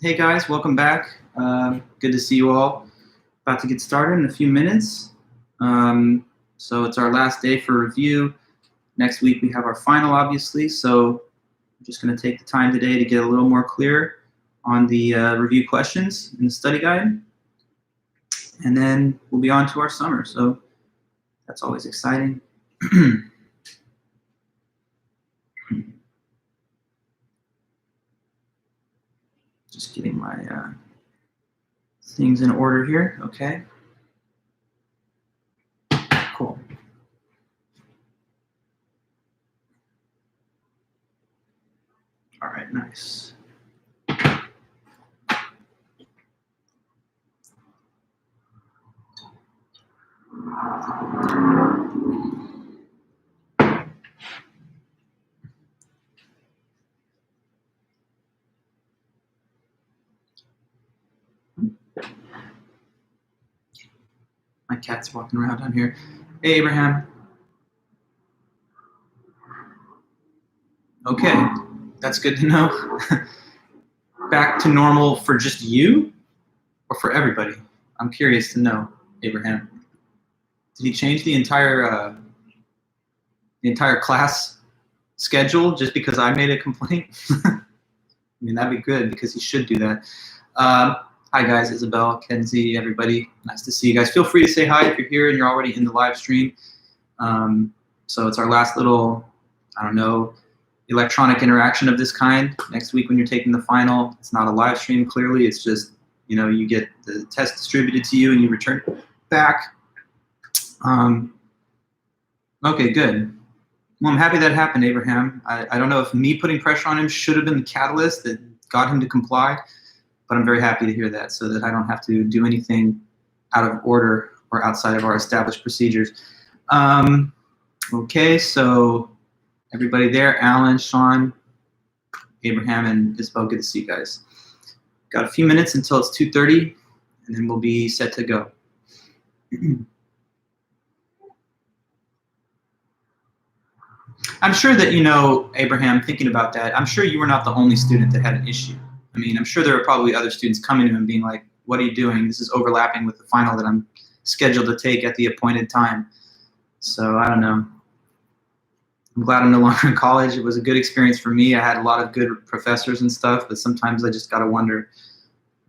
Hey guys, welcome back. Good to see you all. About to get started in a few minutes. So it's our last day for review. Next week we have our final, obviously. So I'm just going to take the time today to get a little more clear on the review questions in the study guide. And then we'll be on to our summer. So that's always exciting. Just getting my things in order here. Okay. Cool. All right, nice. My cat's walking around down here. Hey, Abraham. Okay, that's good to know. Back to normal for just you or for everybody? I'm curious to know, Abraham. Did he change the entire class schedule just because I made a complaint? I mean, that'd be good because he should do that. Hi guys, Isabel, Kenzie, everybody. Nice to see you guys. Feel free to say hi if you're here and you're already in the live stream. So it's our last little, I don't know, electronic interaction of this kind. Next week when you're taking the final, it's not a live stream clearly, it's just, you know, you get the test distributed to you and you return it back. Okay, good. Well, I'm happy that happened, Abraham. I don't know if me putting pressure on him should have been the catalyst that got him to comply, but I'm very happy to hear that so that I don't have to do anything out of order or outside of our established procedures. Okay, so everybody there, Alan, Sean, Abraham, and Isabel, good to see you guys. Got a few minutes until it's 2:30, and then we'll be set to go. I'm sure that, you know, Abraham, thinking about that, I'm sure you were not the only student that had an issue. I mean, I'm sure there are probably other students coming to him being like, what are you doing? This is overlapping with the final that I'm scheduled to take at the appointed time. So I don't know. I'm glad I'm no longer in college. It was a good experience for me. I had a lot of good professors and stuff, but sometimes I just got to wonder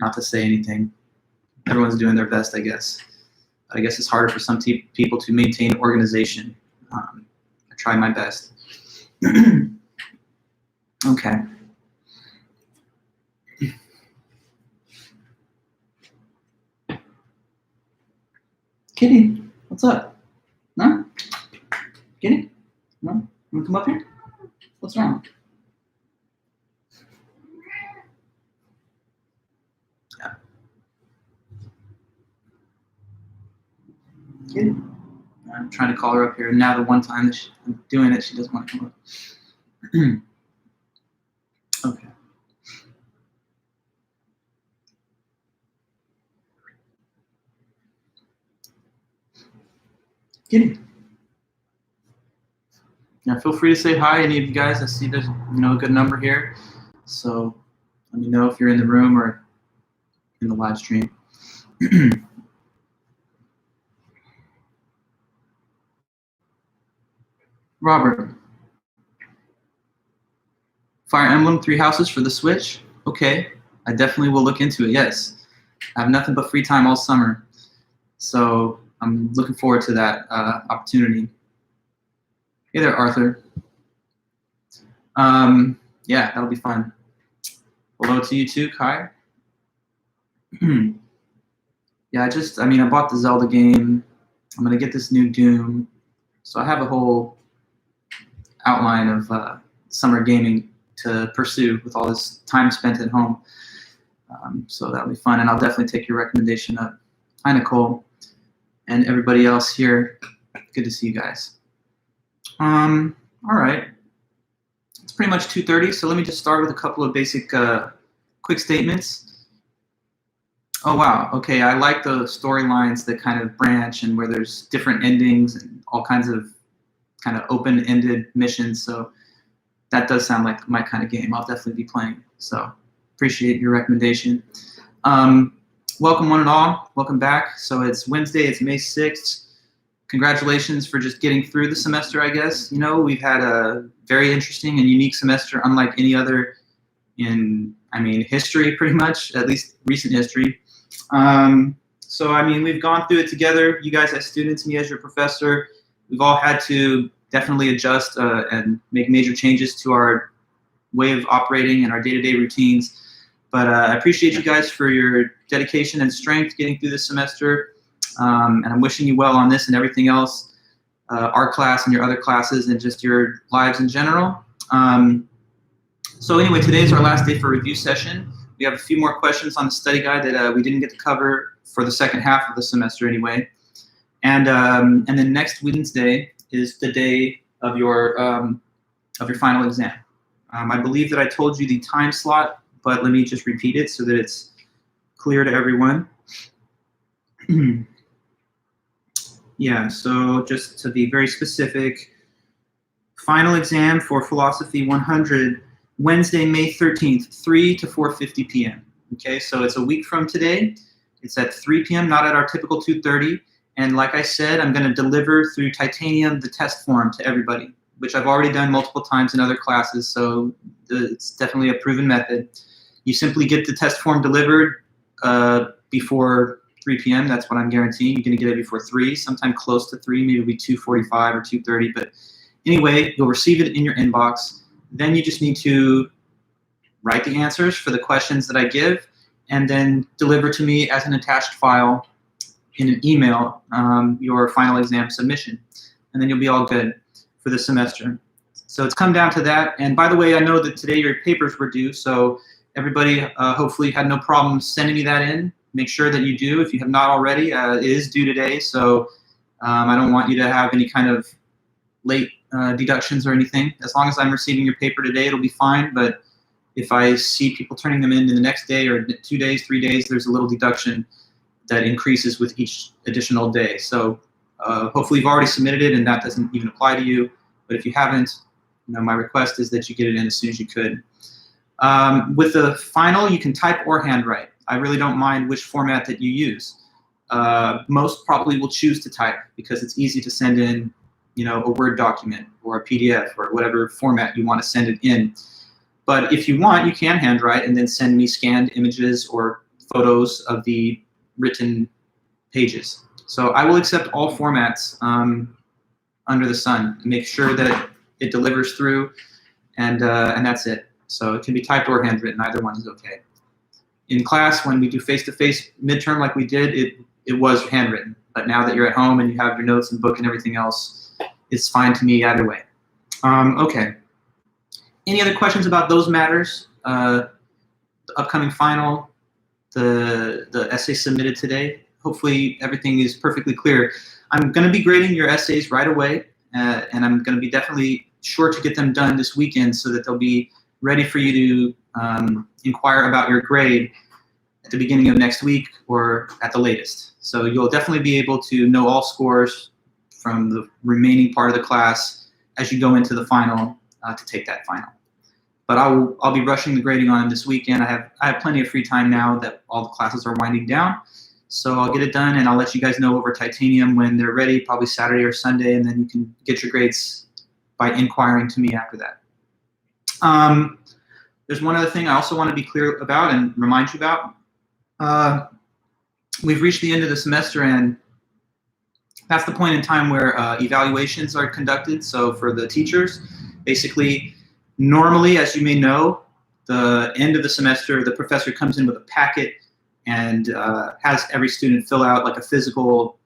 not to say anything. Everyone's doing their best, I guess. I guess it's harder for some people to maintain organization. I try my best. Okay. Kitty, what's up? No? Kitty? No? You wanna come up here? What's wrong? Yeah. Kitty? I'm trying to call her up here, and now the one time that I'm doing it, she doesn't want to come up. Okay. Kitty. Yeah, feel free to say hi, any of you guys. I see there's, you know, a good number here. So let me know if you're in the room or in the live stream. Robert. Fire Emblem 3 Houses for the Switch? Okay, I definitely will look into it, yes. I have nothing but free time all summer. So I'm looking forward to that opportunity. Hey there, Arthur. Yeah, that'll be fun. Hello to you too, Kai. Yeah, I bought the Zelda game. I'm gonna get this new Doom. So I have a whole outline of summer gaming to pursue with all this time spent at home. So that'll be fun, and I'll definitely take your recommendation up. Hi, Nicole, and everybody else here. Good to see you guys. All right. It's pretty much 2:30, so let me just start with a couple of basic quick statements. Oh, wow. Okay, I like the storylines that kind of branch and where there's different endings and all kinds of kind of open-ended missions. So that does sound like my kind of game. I'll definitely be playing. So appreciate your recommendation. Welcome one and all. Welcome back. So it's Wednesday. It's May 6th. Congratulations for just getting through the semester, I guess. You know, we've had a very interesting and unique semester, unlike any other in, history pretty much, at least recent history. So, we've gone through it together. You guys as students, me as your professor. We've all had to definitely adjust and make major changes to our way of operating and our day-to-day routines. But I appreciate you guys for your dedication and strength getting through this semester. And I'm wishing you well on this and everything else, our class and your other classes and just your lives in general. So anyway, today is our last day for review session. We have a few more questions on the study guide that we didn't get to cover for the second half of the semester anyway. And then next Wednesday is the day of your final exam. I believe that I told you the time slot, but let me just repeat it so that it's clear to everyone. Yeah, so just to be very specific, final exam for Philosophy 100, Wednesday, May 13th, 3 to 4:50 p.m. Okay, so it's a week from today. It's at 3 p.m., not at our typical 2:30. And like I said, I'm going to deliver through Titanium the test form to everybody, which I've already done multiple times in other classes, so it's definitely a proven method. You simply get the test form delivered before 3 p.m. That's what I'm guaranteeing. You're going to get it before 3, sometime close to 3, maybe it'll be 2:45 or 2:30. But anyway, you'll receive it in your inbox. Then you just need to write the answers for the questions that I give and then deliver to me as an attached file in an email your final exam submission. And then you'll be all good for the semester. So it's come down to that. And by the way, I know that today your papers were due, so everybody hopefully had no problem sending me that in. Make sure that you do if you have not already. It is due today, so I don't want you to have any kind of late deductions or anything. As long as I'm receiving your paper today, it'll be fine. But if I see people turning them in the next day or 2 days, 3 days, there's a little deduction that increases with each additional day. So hopefully you've already submitted it and that doesn't even apply to you. But if you haven't, my request is that you get it in as soon as you could. With the final, you can type or handwrite. I really don't mind which format that you use. Most probably will choose to type because it's easy to send in, a Word document or a PDF or whatever format you want to send it in. But if you want, you can handwrite and then send me scanned images or photos of the written pages. So I will accept all formats under the sun and make sure that it delivers through, and that's it. So it can be typed or handwritten. Either one is okay. In class, when we do face-to-face midterm like we did, it was handwritten. But now that you're at home and you have your notes and book and everything else, it's fine to me either way. Okay. Any other questions about those matters? The upcoming final, the essay submitted today? Hopefully everything is perfectly clear. I'm going to be grading your essays right away, and I'm going to be definitely sure to get them done this weekend so that they'll be ready for you to inquire about your grade at the beginning of next week or at the latest. So you'll definitely be able to know all scores from the remaining part of the class as you go into the final to take that final. But I'll be rushing the grading on them this weekend. I have plenty of free time now that all the classes are winding down. So I'll get it done and I'll let you guys know over Titanium when they're ready, probably Saturday or Sunday, and then you can get your grades by inquiring to me after that. There's one other thing I also want to be clear about and remind you about. We've reached the end of the semester, and that's the point in time where evaluations are conducted. So for the teachers, basically, normally, as you may know, the end of the semester, the professor comes in with a packet and has every student fill out like a physical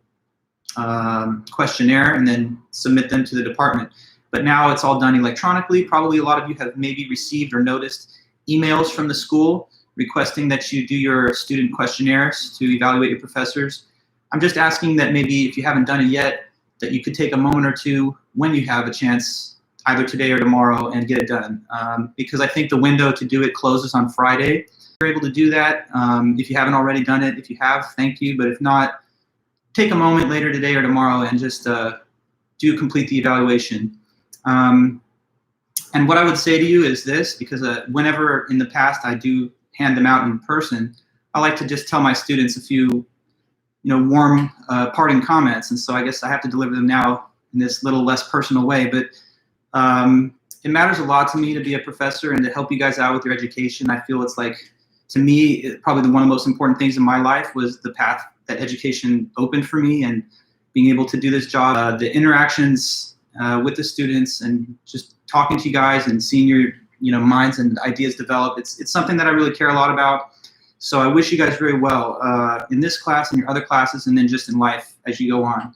questionnaire and then submit them to the department. But now it's all done electronically. Probably a lot of you have maybe received or noticed emails from the school requesting that you do your student questionnaires to evaluate your professors. I'm just asking that maybe if you haven't done it yet, that you could take a moment or two when you have a chance, either today or tomorrow, and get it done. Because I think the window to do it closes on Friday. If you're able to do that, if you haven't already done it, if you have, thank you. But if not, take a moment later today or tomorrow and just complete the evaluation. And what I would say to you is this, because whenever in the past I do hand them out in person, I like to just tell my students a few, warm parting comments. And so I guess I have to deliver them now in this little less personal way. But it matters a lot to me to be a professor and to help you guys out with your education. I feel it's like, to me, probably one of the most important things in my life was the path that education opened for me, and being able to do this job, the interactions with the students, and just talking to you guys and seeing your minds and ideas develop. It's something that I really care a lot about. So I wish you guys very well in this class and your other classes, and then just in life as you go on.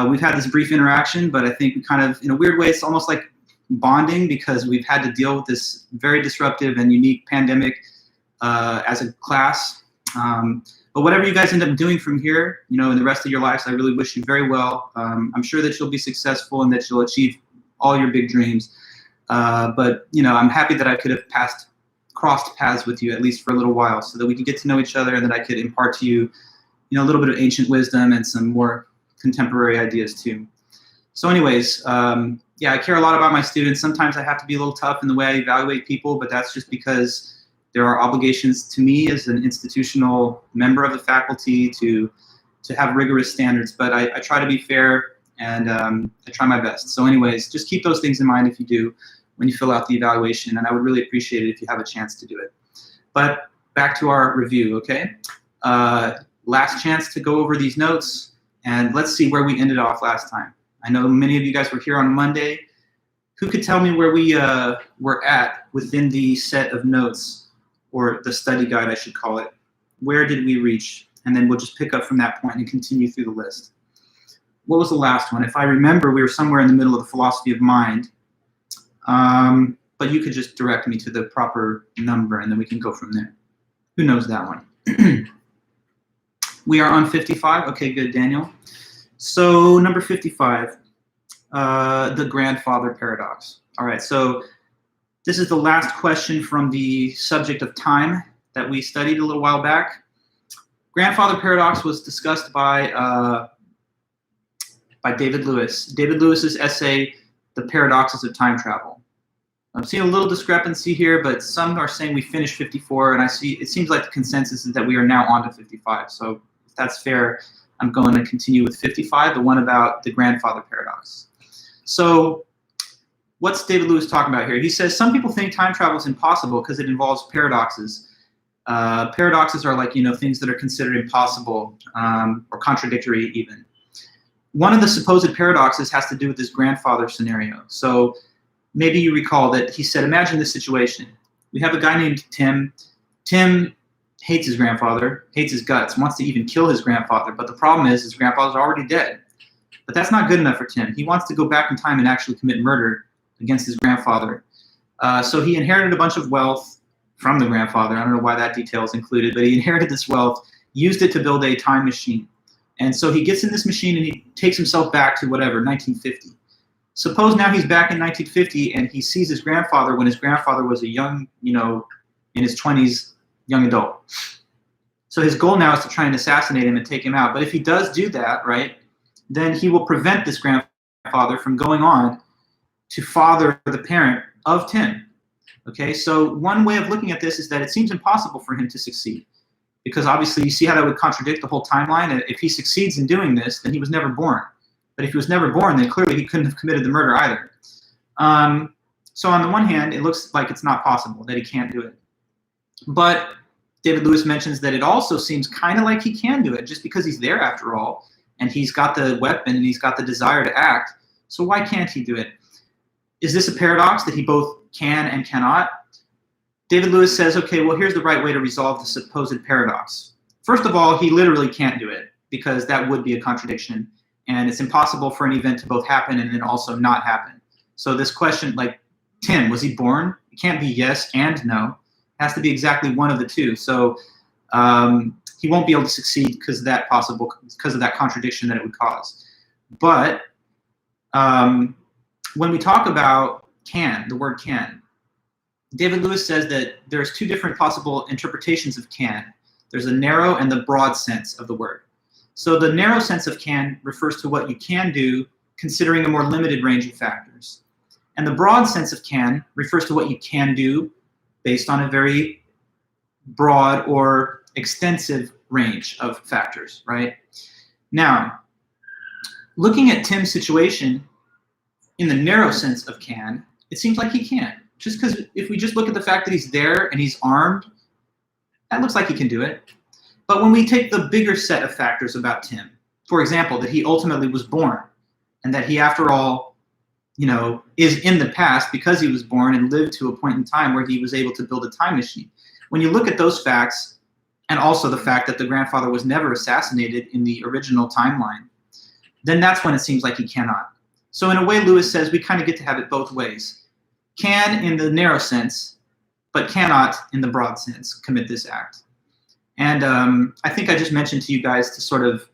We've had this brief interaction, but I think we kind of, in a weird way, it's almost like bonding, because we've had to deal with this very disruptive and unique pandemic as a class. But whatever you guys end up doing from here, in the rest of your lives, I really wish you very well. I'm sure that you'll be successful and that you'll achieve all your big dreams. But I'm happy that I could have crossed paths with you, at least for a little while, so that we could get to know each other, and that I could impart to you, a little bit of ancient wisdom and some more contemporary ideas too. So anyways, yeah, I care a lot about my students. Sometimes I have to be a little tough in the way I evaluate people, but that's just because there are obligations to me as an institutional member of the faculty to have rigorous standards. But I try to be fair, and I try my best. So anyways, just keep those things in mind if you do, when you fill out the evaluation, and I would really appreciate it if you have a chance to do it. But back to our review, okay? Last chance to go over these notes, and let's see where we ended off last time. I know many of you guys were here on Monday. Who could tell me where we were at within the set of notes, or the study guide, I should call it? Where did we reach? And then we'll just pick up from that point and continue through the list. What was the last one? If I remember, we were somewhere in the middle of the philosophy of mind. But you could just direct me to the proper number, and then we can go from there. Who knows that one? We are on 55. Okay, good, Daniel. So number 55, the grandfather paradox. All right, so this is the last question from the subject of time that we studied a little while back. Grandfather paradox was discussed by David Lewis. David Lewis's essay, The Paradoxes of Time Travel. I'm seeing a little discrepancy here, but some are saying we finished 54, and it seems like the consensus is that we are now on to 55. So if that's fair, I'm going to continue with 55, the one about the grandfather paradox. So what's David Lewis talking about here? He says some people think time travel is impossible because it involves paradoxes. Paradoxes are like, things that are considered impossible or contradictory even. One of the supposed paradoxes has to do with this grandfather scenario. So maybe you recall that he said, imagine this situation. We have a guy named Tim. Tim hates his grandfather, hates his guts, wants to even kill his grandfather. But the problem is his grandfather's already dead. But that's not good enough for Tim. He wants to go back in time and actually commit murder against his grandfather. So he inherited a bunch of wealth from the grandfather. I don't know why that detail is included, but he inherited this wealth, used it to build a time machine. And so he gets in this machine and he takes himself back to whatever, 1950. Suppose now he's back in 1950 and he sees his grandfather when his grandfather was a young, in his 20s, young adult. So his goal now is to try and assassinate him and take him out. But if he does do that, right, then he will prevent this grandfather from going on to father the parent of Tim. Okay, so one way of looking at this is that it seems impossible for him to succeed, because obviously you see how that would contradict the whole timeline. If he succeeds in doing this, then he was never born. But if he was never born, then clearly he couldn't have committed the murder either. So on the one hand, it looks like it's not possible, that he can't do it. But David Lewis mentions that it also seems kind of like he can do it, just because he's there after all, and he's got the weapon and he's got the desire to act. So why can't he do it? Is this a paradox that he both can and cannot? David Lewis says, okay, well, here's the right way to resolve the supposed paradox. First of all, he literally can't do it, because that would be a contradiction. And it's impossible for an event to both happen and then also not happen. So this question, like, Tim, was he born? It can't be yes and no. It has to be exactly one of the two. So he won't be able to succeed because of that contradiction that it would cause. But when we talk about can, the word can, David Lewis says that there's two different possible interpretations of can. There's a narrow and the broad sense of the word. So the narrow sense of can refers to what you can do, considering a more limited range of factors. And the broad sense of can refers to what you can do based on a very broad or extensive range of factors, right? Now, looking at Tim's situation in the narrow sense of can, it seems like he can't. Just because if we just look at the fact that he's there and he's armed, that looks like he can do it. But when we take the bigger set of factors about Tim, for example, that he ultimately was born and that he, after all, is in the past because he was born and lived to a point in time where he was able to build a time machine. When you look at those facts, and also the fact that the grandfather was never assassinated in the original timeline, then that's when it seems like he cannot. So in a way, Lewis says we kind of get to have it both ways. Can in the narrow sense, but cannot in the broad sense commit this act. And I think I just mentioned to you guys to sort of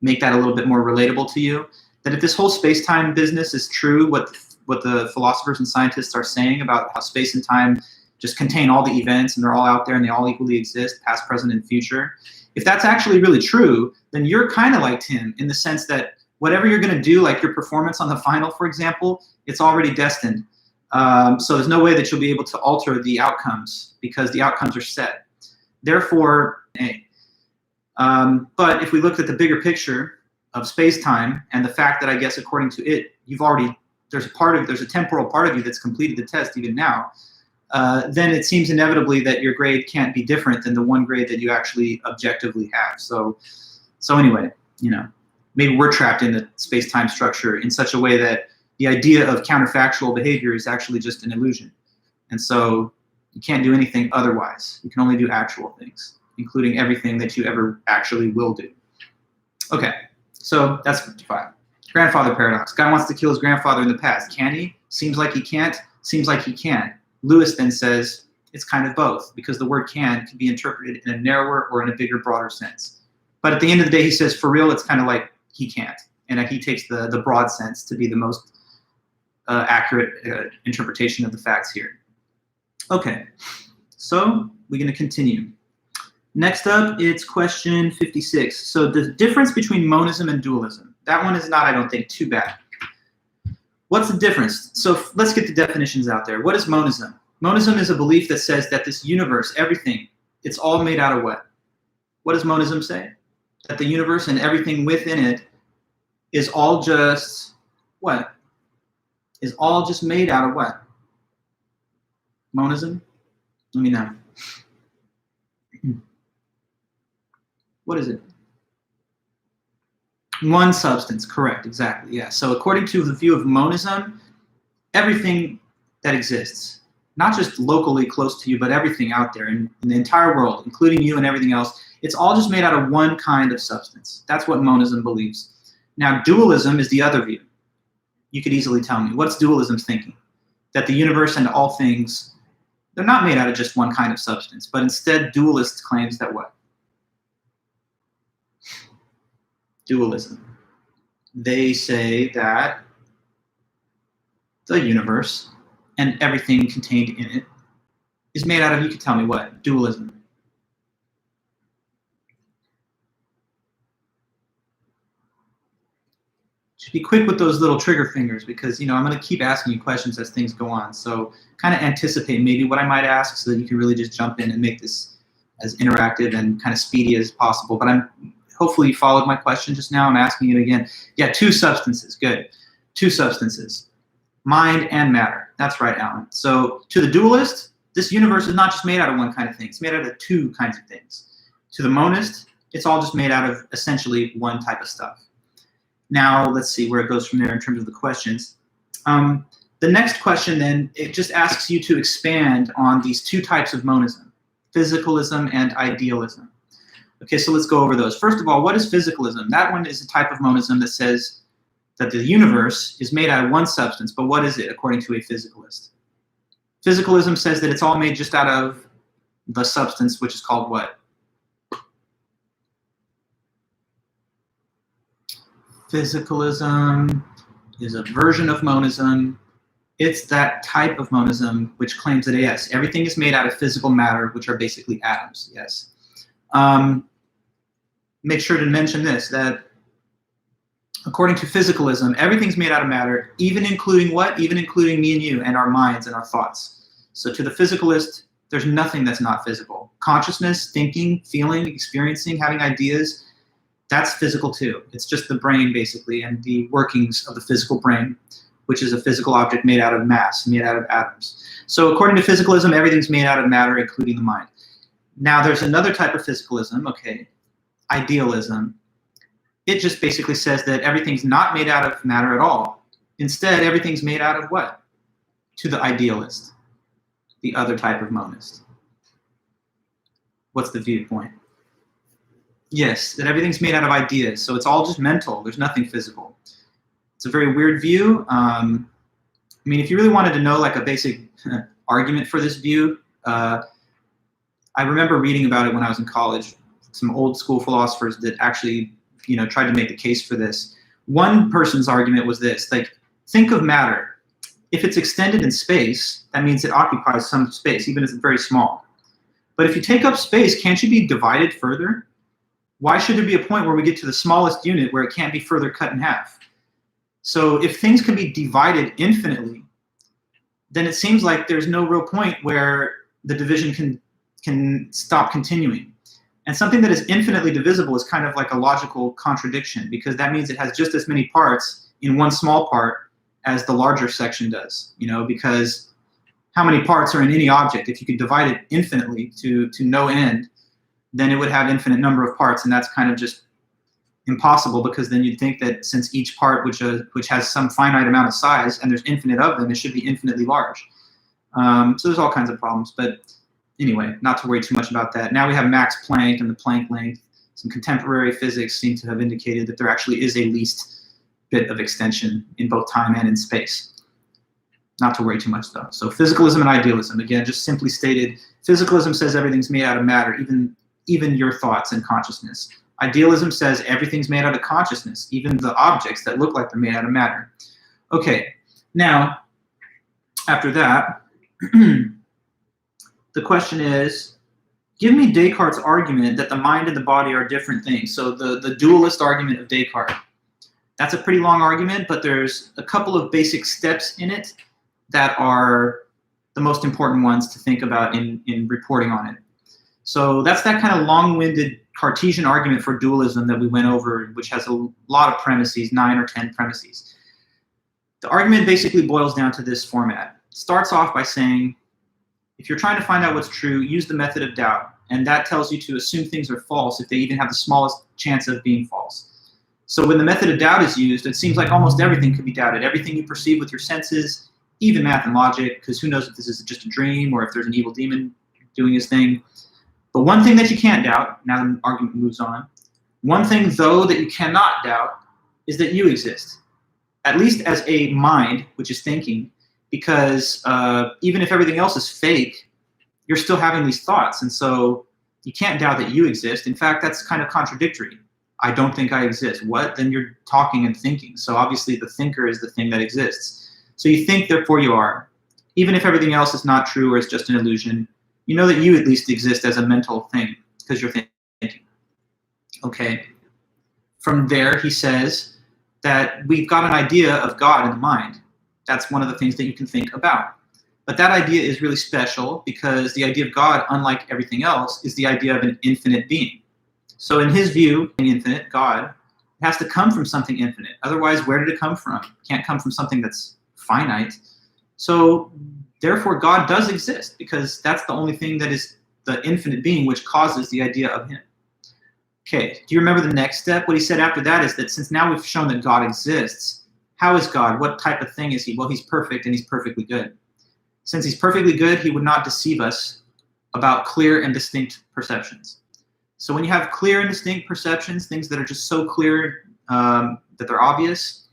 make that a little bit more relatable to you, that if this whole space-time business is true, what the philosophers and scientists are saying about how space and time just contain all the events and they're all out there and they all equally exist, past, present, and future, if that's actually really true, then you're kind of like Tim in the sense that whatever you're going to do, like your performance on the final, for example, it's already destined. So there's no way that you'll be able to alter the outcomes because the outcomes are set. Therefore, but if we looked at the bigger picture of space-time and the fact that I guess according to it, there's a temporal part of you that's completed the test even now, then it seems inevitably that your grade can't be different than the one grade that you actually objectively have. So anyway, maybe we're trapped in the space-time structure in such a way that the idea of counterfactual behavior is actually just an illusion. And so you can't do anything otherwise. You can only do actual things, including everything that you ever actually will do. Okay, so that's 55. Grandfather paradox. Guy wants to kill his grandfather in the past. Can he? Seems like he can't. Seems like he can. Lewis then says it's kind of both, because the word can be interpreted in a narrower or in a bigger, broader sense. But at the end of the day, he says, for real, it's kind of like he can't. And he takes the broad sense to be the most accurate interpretation of the facts here. Okay, so we're going to continue. Next up, it's question 56. So the difference between monism and dualism. That one is not, I don't think, too bad. What's the difference? So let's get the definitions out there. What is monism? Monism is a belief that says that this universe, everything, it's all made out of what? What does monism say? That the universe and everything within it is all just what? Is all just made out of what? Monism? Let me know. What is it? One substance, correct, exactly, yeah. So according to the view of monism, everything that exists, not just locally close to you, but everything out there in the entire world, including you and everything else, it's all just made out of one kind of substance. That's what monism believes. Now, dualism is the other view. You could easily tell me. What's dualism's thinking? That the universe and all things, they're not made out of just one kind of substance, but instead dualist claims that what? Dualism. They say that the universe and everything contained in it is made out of, you could tell me what? Dualism. Just be quick with those little trigger fingers because, I'm going to keep asking you questions as things go on. So kind of anticipate maybe what I might ask so that you can really just jump in and make this as interactive and kind of speedy as possible. But hopefully you followed my question just now. I'm asking it again. Yeah, two substances. Good. Two substances. Mind and matter. That's right, Alan. So to the dualist, this universe is not just made out of one kind of thing. It's made out of two kinds of things. To the monist, it's all just made out of essentially one type of stuff. Now, let's see where it goes from there in terms of the questions. The next question then, it just asks you to expand on these two types of monism, physicalism and idealism. Okay, so let's go over those. First of all, what is physicalism? That one is a type of monism that says that the universe is made out of one substance, but what is it according to a physicalist? Physicalism says that it's all made just out of the substance, which is called what? Physicalism is a version of monism. It's that type of monism which claims that, yes, everything is made out of physical matter, which are basically atoms, yes. Make sure to mention this, that according to physicalism, everything's made out of matter, even including what? Even including me and you and our minds and our thoughts. So to the physicalist, There's nothing that's not physical. Consciousness, thinking, feeling, experiencing, having ideas, that's physical too. It's just the brain basically and the workings of the physical brain, which is a physical object made out of mass, made out of atoms. So according to physicalism, everything's made out of matter, including the mind. Now there's another type of physicalism, okay, idealism. It just basically says that everything's not made out of matter at all. Instead, everything's made out of what? To the idealist, the other type of monist. What's the viewpoint? Yes, that everything's made out of ideas, so it's all just mental. There's nothing physical. It's a very weird view. I mean, if you really wanted to know like a basic argument for this view, I remember reading about it when I was in college. Some old school philosophers that actually, tried to make the case for this. One person's argument was this: like, think of matter. If it's extended in space, that means it occupies some space, even if it's very small. But if you take up space, can't you be divided further? Why should there be a point where we get to the smallest unit where it can't be further cut in half? So if things can be divided infinitely, then it seems like there's no real point where the division can stop continuing. And something that is infinitely divisible is kind of like a logical contradiction, because that means it has just as many parts in one small part as the larger section does, because how many parts are in any object? If you could divide it infinitely to no end, then it would have infinite number of parts, and that's kind of just impossible, because then you'd think that since each part, which has some finite amount of size, and there's infinite of them, it should be infinitely large. So there's all kinds of problems, but anyway, not to worry too much about that. Now we have Max Planck and the Planck length. Some contemporary physics seem to have indicated that there actually is a least bit of extension in both time and in space. Not to worry too much though. So physicalism and idealism, again, just simply stated, physicalism says everything's made out of matter, even your thoughts and consciousness. Idealism says everything's made out of consciousness, even the objects that look like they're made out of matter. Okay, now, after that, the question is, give me Descartes' argument that the mind and the body are different things. So the dualist argument of Descartes. That's a pretty long argument, but there's a couple of basic steps in it that are the most important ones to think about in reporting on it. So that's that kind of long-winded Cartesian argument for dualism that we went over, which has a lot of premises, 9 or 10 premises. The argument basically boils down to this format. It starts off by saying, if you're trying to find out what's true, use the method of doubt. And that tells you to assume things are false if they even have the smallest chance of being false. So when the method of doubt is used, it seems like almost everything could be doubted. Everything you perceive with your senses, even math and logic, because who knows if this is just a dream or if there's an evil demon doing his thing. But one thing that you can't doubt, now the argument moves on, one thing, though, that you cannot doubt is that you exist, at least as a mind, which is thinking, because even if everything else is fake, you're still having these thoughts. And so you can't doubt that you exist. In fact, that's kind of contradictory. I don't think I exist. What? Then you're talking and thinking. So obviously the thinker is the thing that exists. So you think, therefore you are. Even if everything else is not true or is just an illusion, you know that you at least exist as a mental thing because you're thinking. Okay. From there, he says that we've got an idea of God in the mind. That's one of the things that you can think about. But that idea is really special because the idea of God, unlike everything else, is the idea of an infinite being. So in his view, an infinite God has to come from something infinite. Otherwise, where did it come from? It can't come from something that's finite. So therefore, God does exist because that's the only thing that is the infinite being which causes the idea of him. Okay, do you remember the next step? What he said after that is that since now we've shown that God exists, how is God? What type of thing is he? Well, he's perfect and he's perfectly good. Since he's perfectly good, he would not deceive us about clear and distinct perceptions. So when you have clear and distinct perceptions, things that are just so clear that they're obvious,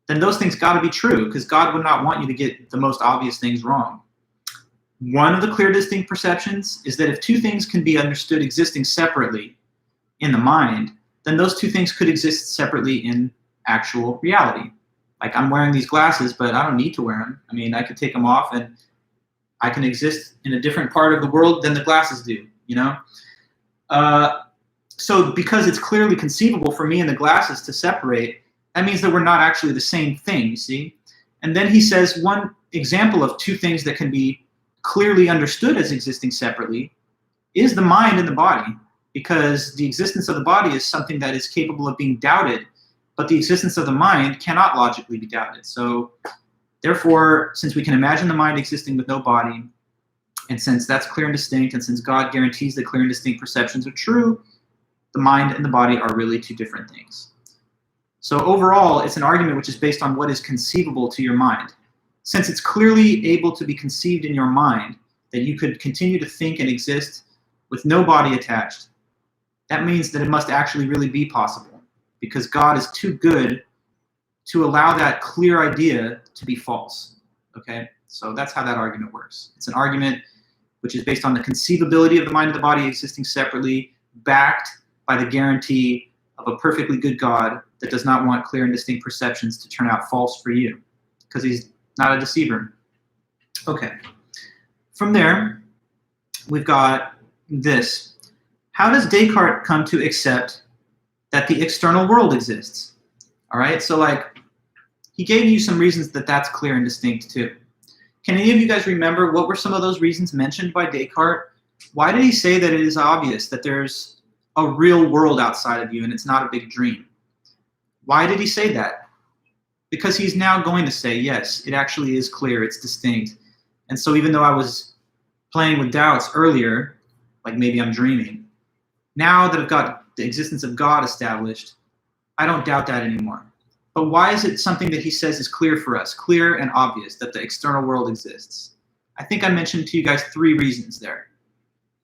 then those things got to be true because God would not want you to get the most obvious things wrong. One of the clear, distinct perceptions is that if two things can be understood existing separately in the mind, then those two things could exist separately in actual reality. Like I'm wearing these glasses, but I don't need to wear them. I mean, I could take them off and I can exist in a different part of the world than the glasses do, you know? So because it's clearly conceivable for me and the glasses to separate, that means that we're not actually the same thing, you see? And then he says one example of two things that can be clearly understood as existing separately is the mind and the body, because the existence of the body is something that is capable of being doubted, but the existence of the mind cannot logically be doubted. So therefore, since we can imagine the mind existing with no body, and since that's clear and distinct, and since God guarantees that clear and distinct perceptions are true, the mind and the body are really two different things. So overall, it's an argument which is based on what is conceivable to your mind. Since it's clearly able to be conceived in your mind that you could continue to think and exist with no body attached, that means that it must actually really be possible, because God is too good to allow that clear idea to be false. Okay? So that's how that argument works. It's an argument which is based on the conceivability of the mind and the body existing separately, backed by the guarantee of a perfectly good God that does not want clear and distinct perceptions to turn out false for you, because he's not a deceiver. Okay. From there, we've got this. How does Descartes come to accept that the external world exists? All right, so like, he gave you some reasons that that's clear and distinct too. Can any of you guys remember what were some of those reasons mentioned by Descartes? Why did he say that it is obvious that there's a real world outside of you and it's not a big dream? Why did he say that? Because he's now going to say, yes, it actually is clear, it's distinct. And so even though I was playing with doubts earlier, like maybe I'm dreaming, now that I've got the existence of God established, I don't doubt that anymore. But why is it something that he says is clear for us, clear and obvious, that the external world exists? I think I mentioned to you guys 3 reasons there.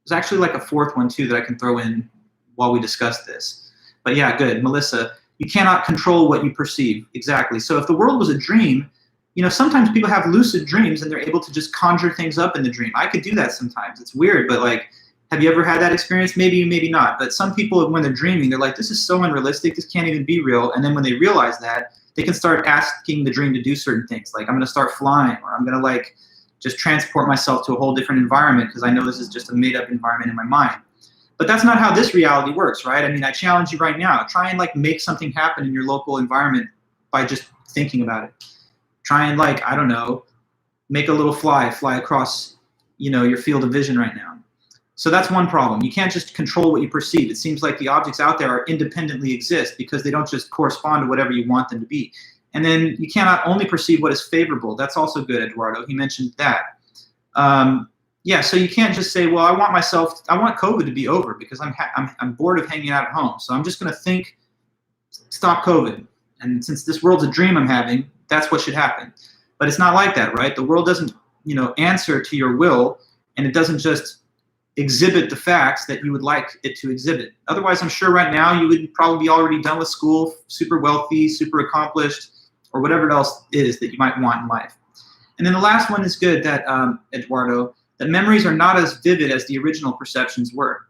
There's actually like a 4th one too that I can throw in while we discuss this. But yeah, good. Melissa, you cannot control what you perceive. Exactly. So if the world was a dream, you know, sometimes people have lucid dreams and they're able to just conjure things up in the dream. I could do that sometimes. It's weird, but like, have you ever had that experience? Maybe, maybe not. But some people, when they're dreaming, they're like, this is so unrealistic. This can't even be real. And then when they realize that, they can start asking the dream to do certain things. Like, I'm going to start flying, or I'm going to like just transport myself to a whole different environment because I know this is just a made up environment in my mind. But that's not how this reality works, right? I mean, I challenge you right now. Try and like make something happen in your local environment by just thinking about it. Try and like, I don't know, make a little fly across, you know, your field of vision right now. So that's one problem. You can't just control what you perceive. It seems like the objects out there are independently exist because they don't just correspond to whatever you want them to be. And then you cannot only perceive what is favorable. That's also good, Eduardo. He mentioned that. Yeah, so you can't just say, well, I want COVID to be over because I'm bored of hanging out at home. So I'm just going to think, stop COVID. And since this world's a dream I'm having, that's what should happen. But it's not like that, right? The world doesn't, you know, answer to your will, and it doesn't just exhibit the facts that you would like it to exhibit. Otherwise, I'm sure right now you would probably be already done with school, super wealthy, super accomplished, or whatever else is that you might want in life. And then the last one is good, that Eduardo, that memories are not as vivid as the original perceptions were.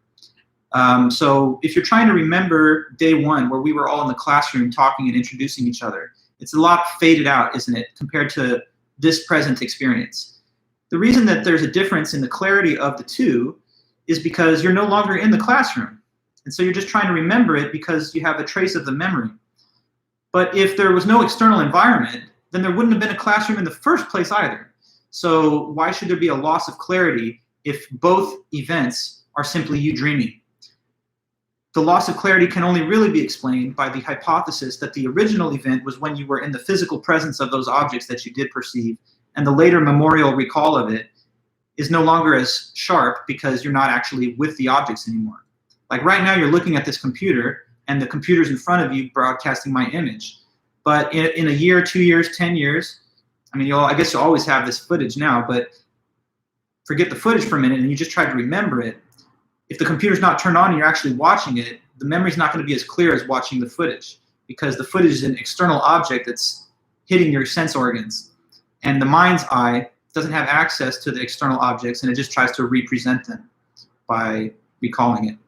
So if you're trying to remember day one where we were all in the classroom talking and introducing each other, it's a lot faded out, isn't it, compared to this present experience. The reason that there's a difference in the clarity of the two is because you're no longer in the classroom. And so you're just trying to remember it because you have a trace of the memory. But if there was no external environment, then there wouldn't have been a classroom in the first place either. So why should there be a loss of clarity if both events are simply you dreaming? The loss of clarity can only really be explained by the hypothesis that the original event was when you were in the physical presence of those objects that you did perceive, and the later memorial recall of it is no longer as sharp because you're not actually with the objects anymore. Like right now you're looking at this computer and the computer's in front of you broadcasting my image. But in a year, 2 years, 10 years, I mean, I guess you'll always have this footage now, but forget the footage for a minute and you just try to remember it. If the computer's not turned on and you're actually watching it, the memory's not going to be as clear as watching the footage because the footage is an external object that's hitting your sense organs. And the mind's eye doesn't have access to the external objects, and it just tries to represent them by recalling it.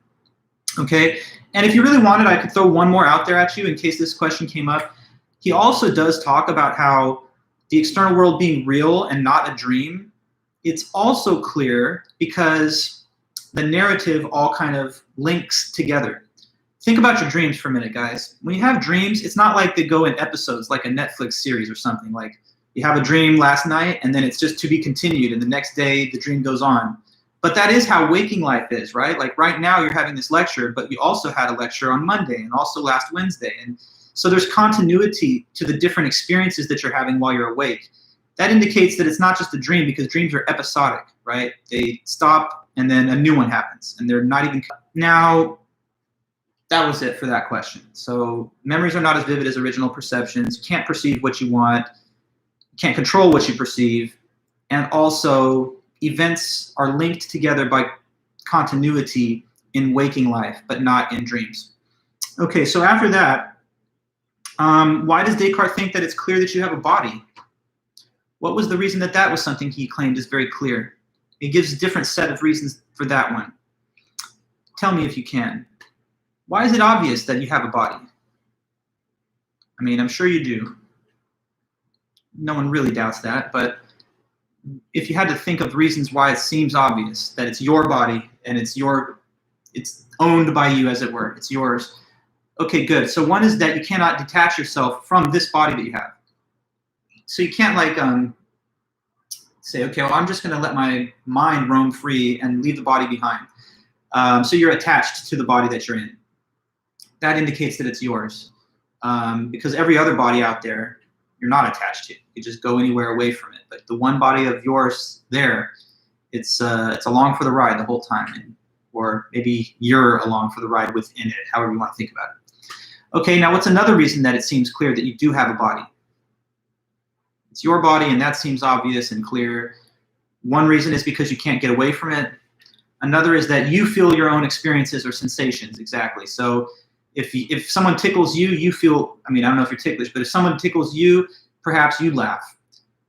Okay, and if you really wanted, I could throw one more out there at you in case this question came up. He also does talk about how the external world being real and not a dream, it's also clear because the narrative all kind of links together. Think about your dreams for a minute, guys. When you have dreams, it's not like they go in episodes like a Netflix series or something. Like You have a dream last night, and then it's just to be continued, and the next day the dream goes on. But that is how waking life is, right? Like right now you're having this lecture, but you also had a lecture on Monday and also last Wednesday. And so there's continuity to the different experiences that you're having while you're awake. That indicates that it's not just a dream, because dreams are episodic, right? They stop and then a new one happens, and they're not even. Now, that was it for that question. So memories are not as vivid as original perceptions. You can't perceive what you want. You can't control what you perceive. And also, events are linked together by continuity in waking life, but not in dreams. Okay, so after that, why does Descartes think that it's clear that you have a body? What was the reason that that was something he claimed is very clear? He gives a different set of reasons for that one. Tell me if you can. Why is it obvious that you have a body? I mean, I'm sure you do. No one really doubts that, but if you had to think of reasons why it seems obvious that it's your body and it's owned by you, as it were, it's yours. Okay, good. So one is that you cannot detach yourself from this body that you have. So you can't like say, okay, well, I'm just going to let my mind roam free and leave the body behind. So you're attached to the body that you're in. That indicates that it's yours, because every other body out there, you're not attached to. You just go anywhere away from it. But the one body of yours there, it's along for the ride the whole time, or maybe you're along for the ride within it, however you want to think about it. Okay, now what's another reason that it seems clear that you do have a body? It's your body, and that seems obvious and clear. One reason is because you can't get away from it. Another is that you feel your own experiences or sensations, exactly. So if someone tickles you, you feel, I mean, I don't know if you're ticklish, but if someone tickles you, perhaps you laugh.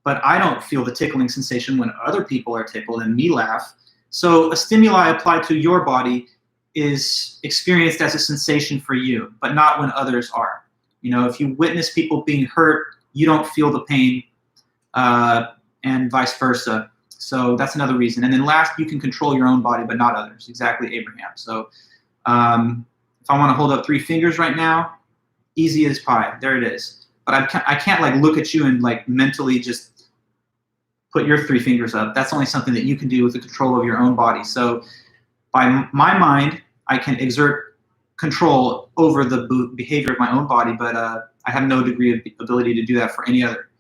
But I don't feel the tickling sensation when other people are tickled and me laugh. So a stimuli applied to your body is experienced as a sensation for you, but not when others are. You know, if you witness people being hurt, you don't feel the pain, and vice versa. So that's another reason. And then last, you can control your own body, but not others. Exactly, Abraham. So if I want to hold up 3 fingers right now, easy as pie. There it is. But I can't like look at you and like mentally just put your 3 fingers up. That's only something that you can do with the control of your own body. So by my mind, I can exert control over the behavior of my own body, but I have no degree of ability to do that for any other.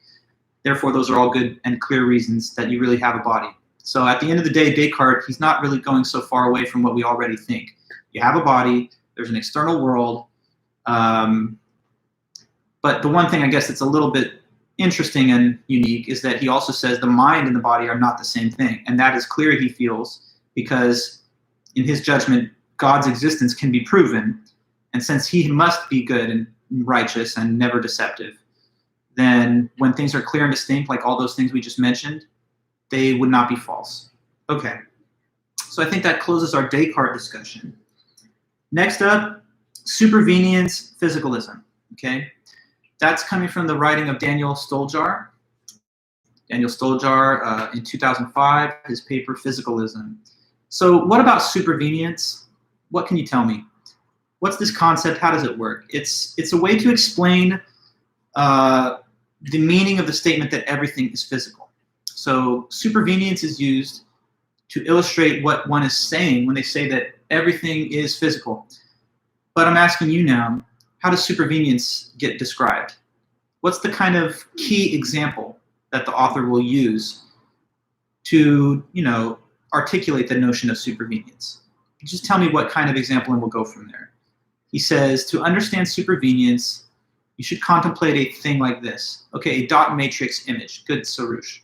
Therefore, those are all good and clear reasons that you really have a body. So at the end of the day, Descartes, he's not really going so far away from what we already think. You have a body, there's an external world, but the one thing I guess that's a little bit interesting and unique is that he also says the mind and the body are not the same thing. And that is clear, he feels, because in his judgment, God's existence can be proven. And since he must be good and righteous and never deceptive, then when things are clear and distinct, like all those things we just mentioned, they would not be false. Okay, so I think that closes our Descartes discussion. Next up, supervenience physicalism, okay? That's coming from the writing of Daniel Stoljar. Daniel Stoljar in 2005, his paper Physicalism. So what about supervenience? What can you tell me? What's this concept? How does it work? It's a way to explain the meaning of the statement that everything is physical. So supervenience is used to illustrate what one is saying when they say that everything is physical. But I'm asking you now, how does supervenience get described? What's the kind of key example that the author will use to, articulate the notion of supervenience? Just tell me what kind of example and we'll go from there. He says, to understand supervenience, you should contemplate a thing like this. Okay, a dot matrix image. Good, Sarush.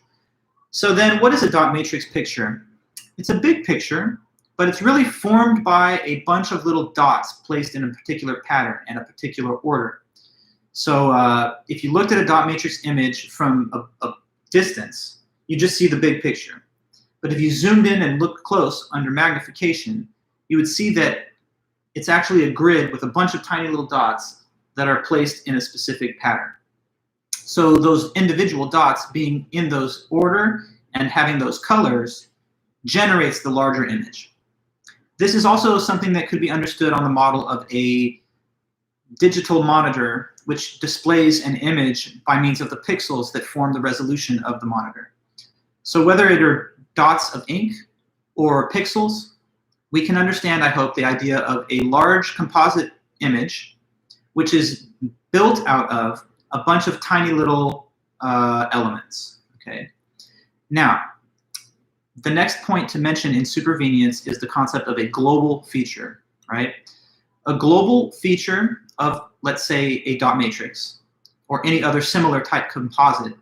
So then what is a dot matrix picture? It's a big picture, but it's really formed by a bunch of little dots placed in a particular pattern and a particular order. So if you looked at a dot matrix image from a distance, you just see the big picture. But if you zoomed in and looked close under magnification, you would see that it's actually a grid with a bunch of tiny little dots that are placed in a specific pattern. So those individual dots being in those order and having those colors generates the larger image. This is also something that could be understood on the model of a digital monitor which displays an image by means of the pixels that form the resolution of the monitor. So whether it are dots of ink or pixels, we can understand, I hope, the idea of a large composite image, which is built out of a bunch of tiny little elements. Okay. Now, the next point to mention in supervenience is the concept of a global feature, right? A global feature of, let's say, a dot matrix or any other similar type composite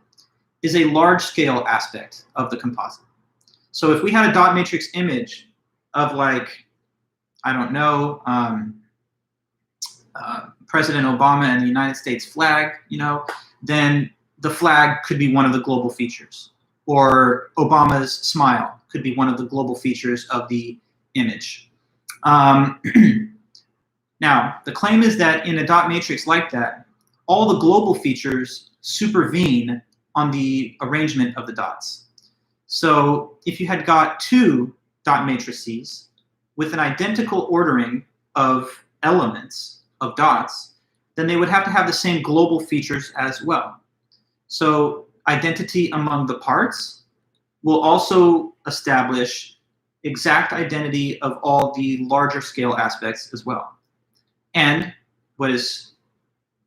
is a large-scale aspect of the composite. So if we had a dot matrix image of, like, I don't know, President Obama and the United States flag, then the flag could be one of the global features. Or Obama's smile could be one of the global features of the image. Now, the claim is that in a dot matrix like that, all the global features supervene on the arrangement of the dots. So if you had got two dot matrices with an identical ordering of elements, of dots, then they would have to have the same global features as well. So identity among the parts will also establish exact identity of all the larger scale aspects as well. And what is,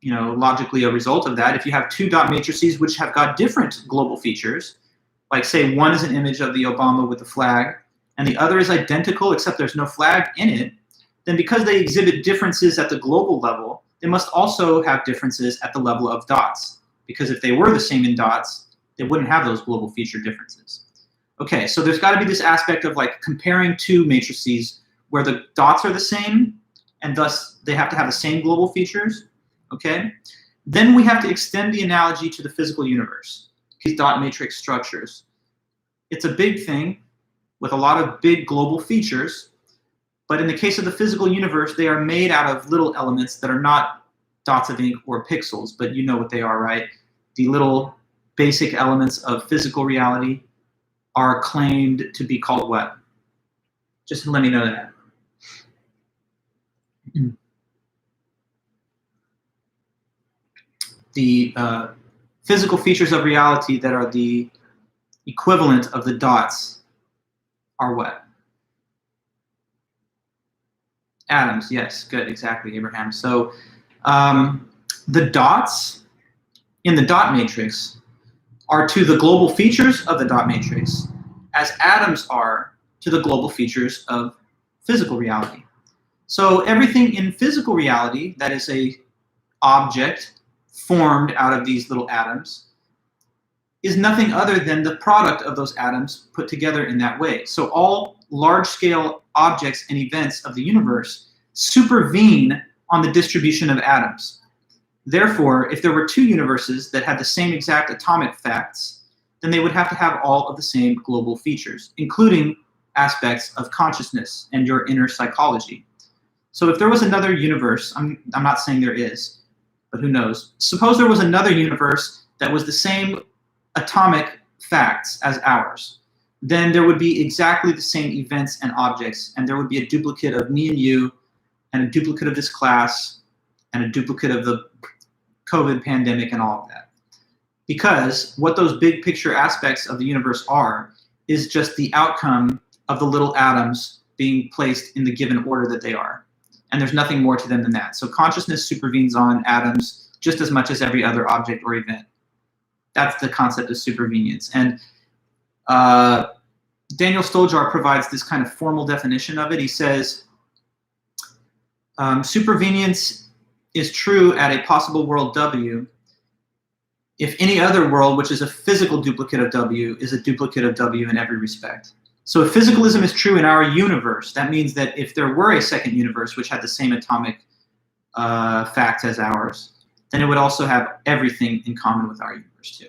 logically a result of that, if you have two dot matrices which have got different global features, like say one is an image of the Obama with the flag and the other is identical except there's no flag in it, then because they exhibit differences at the global level, they must also have differences at the level of dots. Because if they were the same in dots, they wouldn't have those global feature differences. Okay, so there's got to be this aspect of like comparing two matrices where the dots are the same and thus they have to have the same global features. Okay, then we have to extend the analogy to the physical universe, these dot matrix structures. It's a big thing with a lot of big global features, but in the case of the physical universe, they are made out of little elements that are not dots of ink or pixels, but you know what they are, right? The little basic elements of physical reality are claimed to be called what? Just let me know that. The physical features of reality that are the equivalent of the dots are what? Atoms, yes, good, exactly, Abraham. So the dots in the dot matrix are to the global features of the dot matrix as atoms are to the global features of physical reality. So everything in physical reality that is a object formed out of these little atoms is nothing other than the product of those atoms put together in that way. So all large-scale objects and events of the universe supervene on the distribution of atoms. Therefore, if there were two universes that had the same exact atomic facts, then they would have to have all of the same global features, including aspects of consciousness and your inner psychology. So if there was another universe, I'm not saying there is, but who knows? Suppose there was another universe that was the same atomic facts as ours. Then there would be exactly the same events and objects, and there would be a duplicate of me and you, and a duplicate of this class, and a duplicate of the COVID pandemic and all of that. Because what those big picture aspects of the universe are is just the outcome of the little atoms being placed in the given order that they are. And there's nothing more to them than that. So consciousness supervenes on atoms just as much as every other object or event. That's the concept of supervenience. And Daniel Stoljar provides this kind of formal definition of it. He says, supervenience is true at a possible world W if any other world, which is a physical duplicate of W, is a duplicate of W in every respect. So if physicalism is true in our universe, that means that if there were a second universe which had the same atomic facts as ours, then it would also have everything in common with our universe too.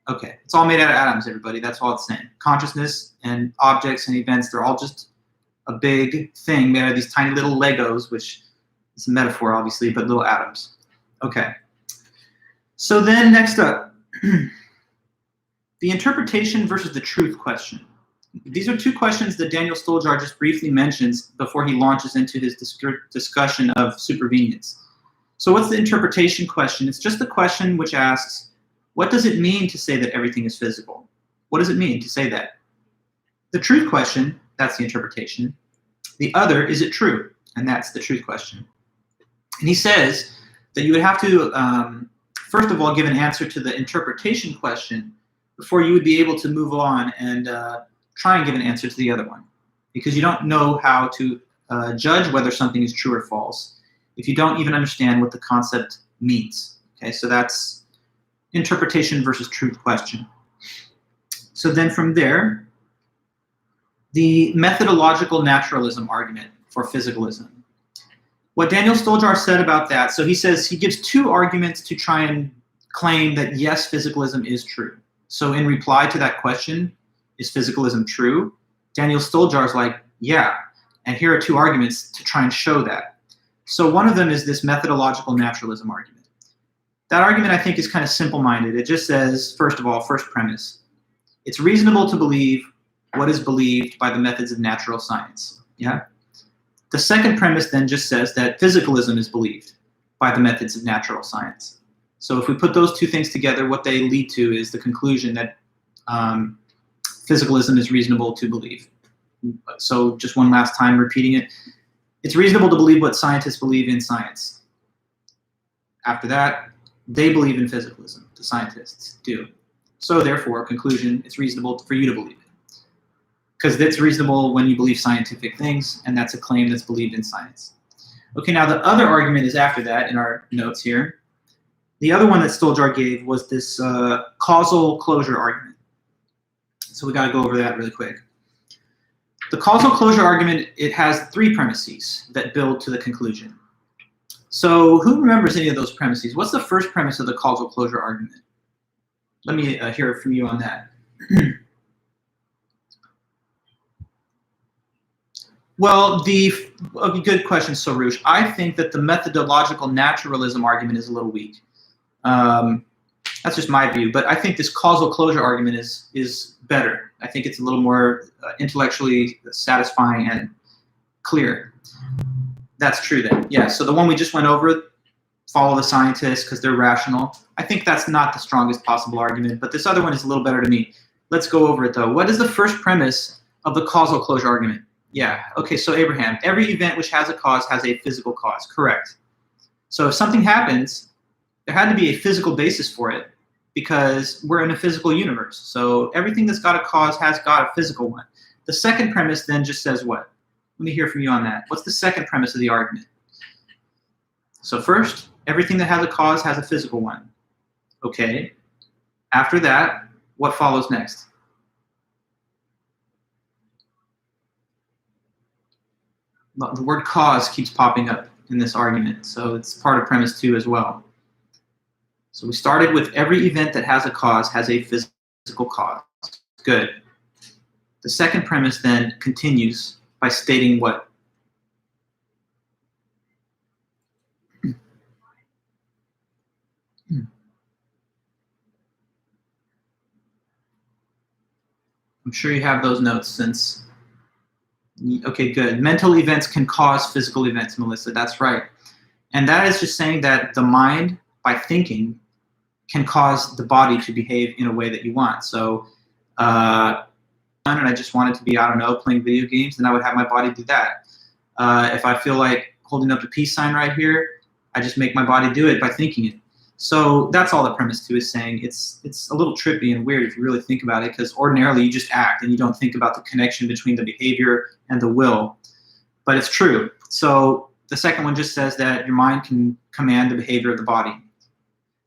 Okay, it's all made out of atoms, everybody. That's all it's saying. Consciousness and objects and events, they're all just a big thing made out of these tiny little Legos, which is a metaphor, obviously, but little atoms. Okay. So then next up, the interpretation versus the truth question. These are two questions that Daniel Stoljar just briefly mentions before he launches into his discussion of supervenience. So what's the interpretation question? It's just the question which asks, what does it mean to say that everything is physical? What does it mean to say that? The truth question, that's the interpretation. The other, is it true? And that's the truth question. And he says that you would have to, first of all, give an answer to the interpretation question before you would be able to move on and try and give an answer to the other one. Because you don't know how to judge whether something is true or false if you don't even understand what the concept means. Okay, so that's interpretation versus truth question. So then from there, the methodological naturalism argument for physicalism. What Daniel Stoljar said about that, so he says he gives two arguments to try and claim that yes, physicalism is true. So in reply to that question, is physicalism true? Daniel Stoljar is like, yeah. And here are two arguments to try and show that. So one of them is this methodological naturalism argument. That argument, I think, is kind of simple-minded. It just says, first of all, first premise, it's reasonable to believe what is believed by the methods of natural science. Yeah. The second premise then just says that physicalism is believed by the methods of natural science. So if we put those two things together, what they lead to is the conclusion that physicalism is reasonable to believe. So just one last time repeating it. It's reasonable to believe what scientists believe in science. After that, they believe in physicalism, the scientists do. So therefore, conclusion, it's reasonable for you to believe it. Because that's reasonable when you believe scientific things, and that's a claim that's believed in science. Okay, now the other argument is after that in our notes here. The other one that Stoljar gave was this causal closure argument. So we got to go over that really quick. The causal closure argument, it has three premises that build to the conclusion. So who remembers any of those premises? What's the first premise of the causal closure argument? Let me hear from you on that. Well, good question, Soroush. I think that the methodological naturalism argument is a little weak. That's just my view, but I think this causal closure argument is better. I think it's a little more intellectually satisfying and clear. That's true then. Yeah, so the one we just went over, follow the scientists because they're rational. I think that's not the strongest possible argument, but this other one is a little better to me. Let's go over it though. What is the first premise of the causal closure argument? Yeah, okay, so Abraham, every event which has a cause has a physical cause, correct. So if something happens, there had to be a physical basis for it because we're in a physical universe. So everything that's got a cause has got a physical one. The second premise then just says what? Let me hear from you on that. What's the second premise of the argument? So first, everything that has a cause has a physical one. Okay. After that, what follows next? The word cause keeps popping up in this argument, so it's part of premise 2 as well. So we started with every event that has a cause has a physical cause. Good. The second premise then continues by stating what? I'm sure you have those notes since, okay, good. Mental events can cause physical events, Melissa, that's right. And that is just saying that the mind, by thinking, can cause the body to behave in a way that you want. So, and I just wanted to be, I don't know, playing video games, then I would have my body do that. If I feel like holding up the peace sign right here, I just make my body do it by thinking it. So that's all the premise 2 is saying. It's a little trippy and weird if you really think about it, because ordinarily you just act and you don't think about the connection between the behavior and the will. But it's true. So the second one just says that your mind can command the behavior of the body.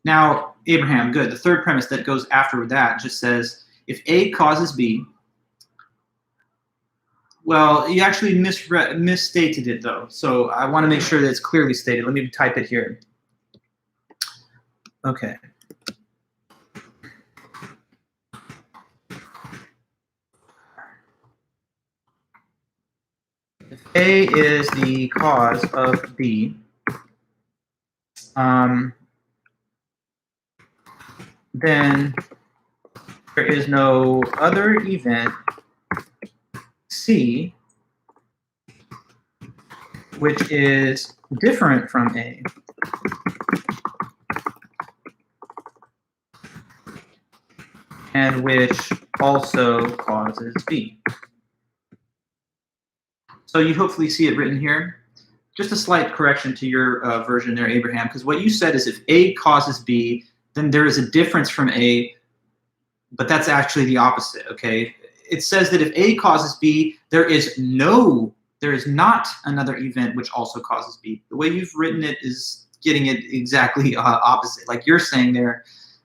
Now, Abraham, good. The third premise that goes after that just says, if A causes B, well, you actually misstated it, though. So I want to make sure that it's clearly stated. Let me type it here. Okay. If A is the cause of B, then there is no other event C which is different from A. and which also causes B. So you hopefully see it written here. Just a slight correction to your version there, Abraham, because what you said is if A causes B, then there is a difference from A, but that's actually the opposite, okay? It says that if A causes B, there is not another event which also causes B. The way you've written it is getting it exactly opposite. Like you're saying there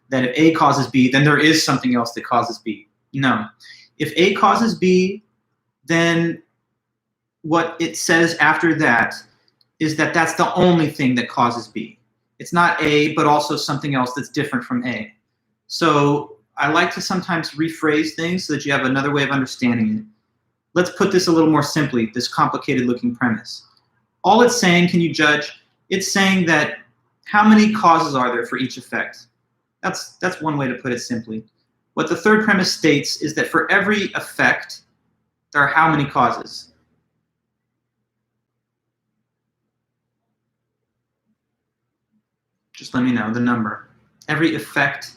that if A causes B, then there is something else that causes B. No. If A causes B, then what it says after that is that that's the only thing that causes B. It's not A, but also something else that's different from A. So I like to sometimes rephrase things so that you have another way of understanding it. Let's put this a little more simply, this complicated looking premise. All it's saying, can you judge? It's saying that how many causes are there for each effect? That's one way to put it simply. What the third premise states is that for every effect, there are how many causes? Just let me know the number. Every effect,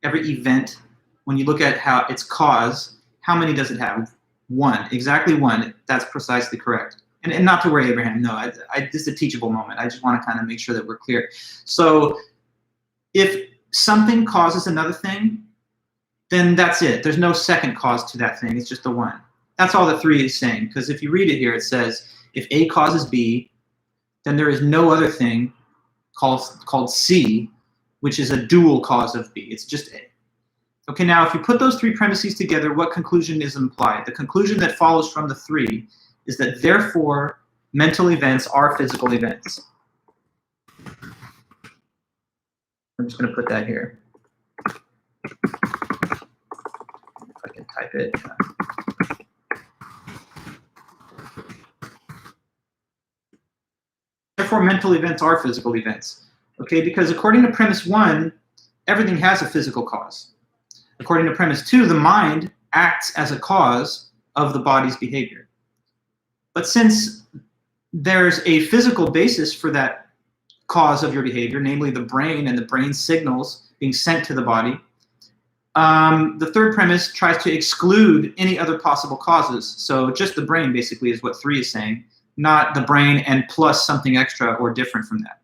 every event, when you look at how its cause, how many does it have? One, exactly one. That's precisely correct. And not to worry, Abraham, no, this is a teachable moment. I just want to kind of make sure that we're clear. So if something causes another thing, then that's it. There's no second cause to that thing. It's just the one. That's all that 3 is saying, because if you read it here, it says, if A causes B, then there is no other thing called C, which is a dual cause of B. It's just A. Okay, now if you put those 3 premises together, what conclusion is implied? The conclusion that follows from the 3 is that therefore mental events are physical events. I'm just going to put that here. If I can type it. Therefore, mental events are physical events. Okay, because according to premise 1, everything has a physical cause. According to premise 2, the mind acts as a cause of the body's behavior. But since there's a physical basis for that cause of your behavior, namely the brain and the brain signals being sent to the body, the third premise tries to exclude any other possible causes. So just the brain basically is what 3 is saying, not the brain and plus something extra or different from that.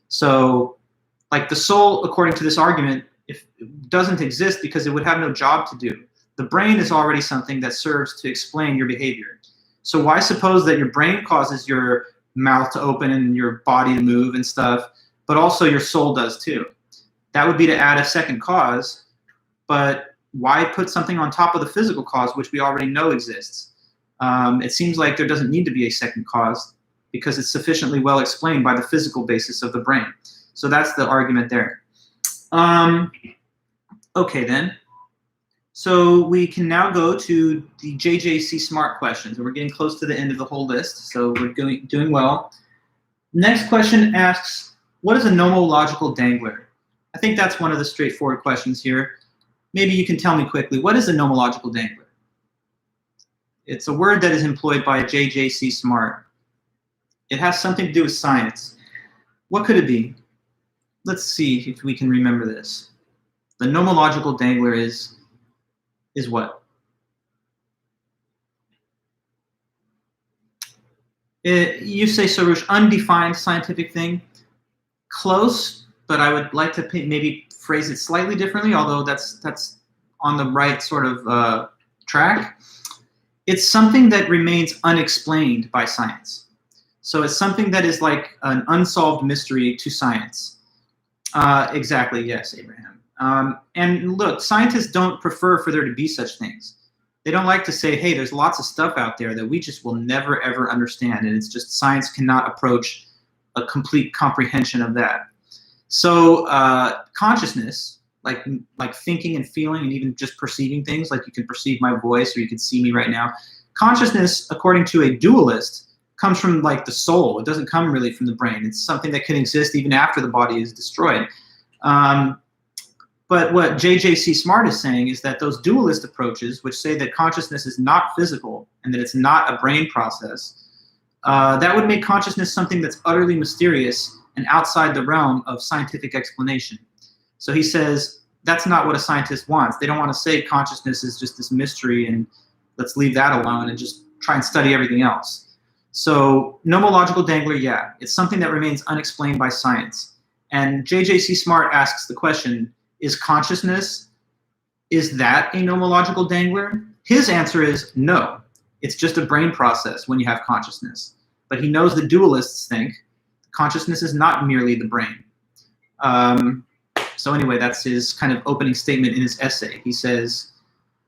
So like the soul, according to this argument, if it doesn't exist because it would have no job to do. The brain is already something that serves to explain your behavior. So why suppose that your brain causes your mouth to open and your body to move and stuff, but also your soul does too? That would be to add a second cause, but why put something on top of the physical cause, which we already know exists? It seems like there doesn't need to be a second cause because it's sufficiently well explained by the physical basis of the brain. So that's the argument there. Okay then. So we can now go to the JJC SMART questions. And we're getting close to the end of the whole list, so we're doing well. Next question asks, what is a nomological dangler? I think that's one of the straightforward questions here. Maybe you can tell me quickly, what is a nomological dangler? It's a word that is employed by JJC SMART. It has something to do with science. What could it be? Let's see if we can remember this. The nomological dangler is what? You say, Sarush, undefined scientific thing. Close, but I would like to maybe phrase it slightly differently, although that's on the right sort of track. It's something that remains unexplained by science. So it's something that is like an unsolved mystery to science. Exactly, yes, Abraham. And look, scientists don't prefer for there to be such things. They don't like to say, hey, there's lots of stuff out there that we just will never, ever understand. And it's just science cannot approach a complete comprehension of that. So consciousness, like thinking and feeling and even just perceiving things, like you can perceive my voice or you can see me right now. Consciousness, according to a dualist, comes from like the soul. It doesn't come really from the brain. It's something that can exist even after the body is destroyed. But what JJC SMART is saying is that those dualist approaches, which say that consciousness is not physical and that it's not a brain process, that would make consciousness something that's utterly mysterious and outside the realm of scientific explanation. So he says, that's not what a scientist wants. They don't want to say consciousness is just this mystery and let's leave that alone and just try and study everything else. So nomological dangler, yeah, it's something that remains unexplained by science. And JJC Smart asks the question, is consciousness, is that a nomological dangler? His answer is no. It's just a brain process when you have consciousness. But he knows the dualists think consciousness is not merely the brain. So anyway, that's his kind of opening statement in his essay. He says,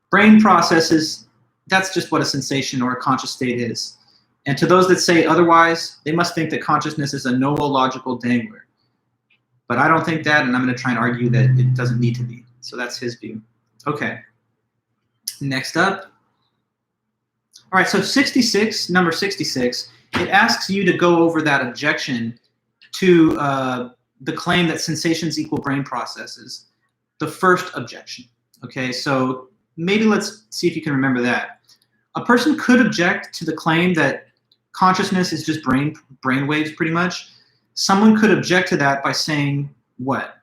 brain processes, that's just what a sensation or a conscious state is. And to those that say otherwise, they must think that consciousness is a nomological dangler. But I don't think that, and I'm going to try and argue that it doesn't need to be. So that's his view. Okay. Next up. All right, so 66, number 66, it asks you to go over that objection to the claim that sensations equal brain processes. The first objection. Okay, so maybe let's see if you can remember that. A person could object to the claim that consciousness is just brain waves pretty much. Someone could object to that by saying what?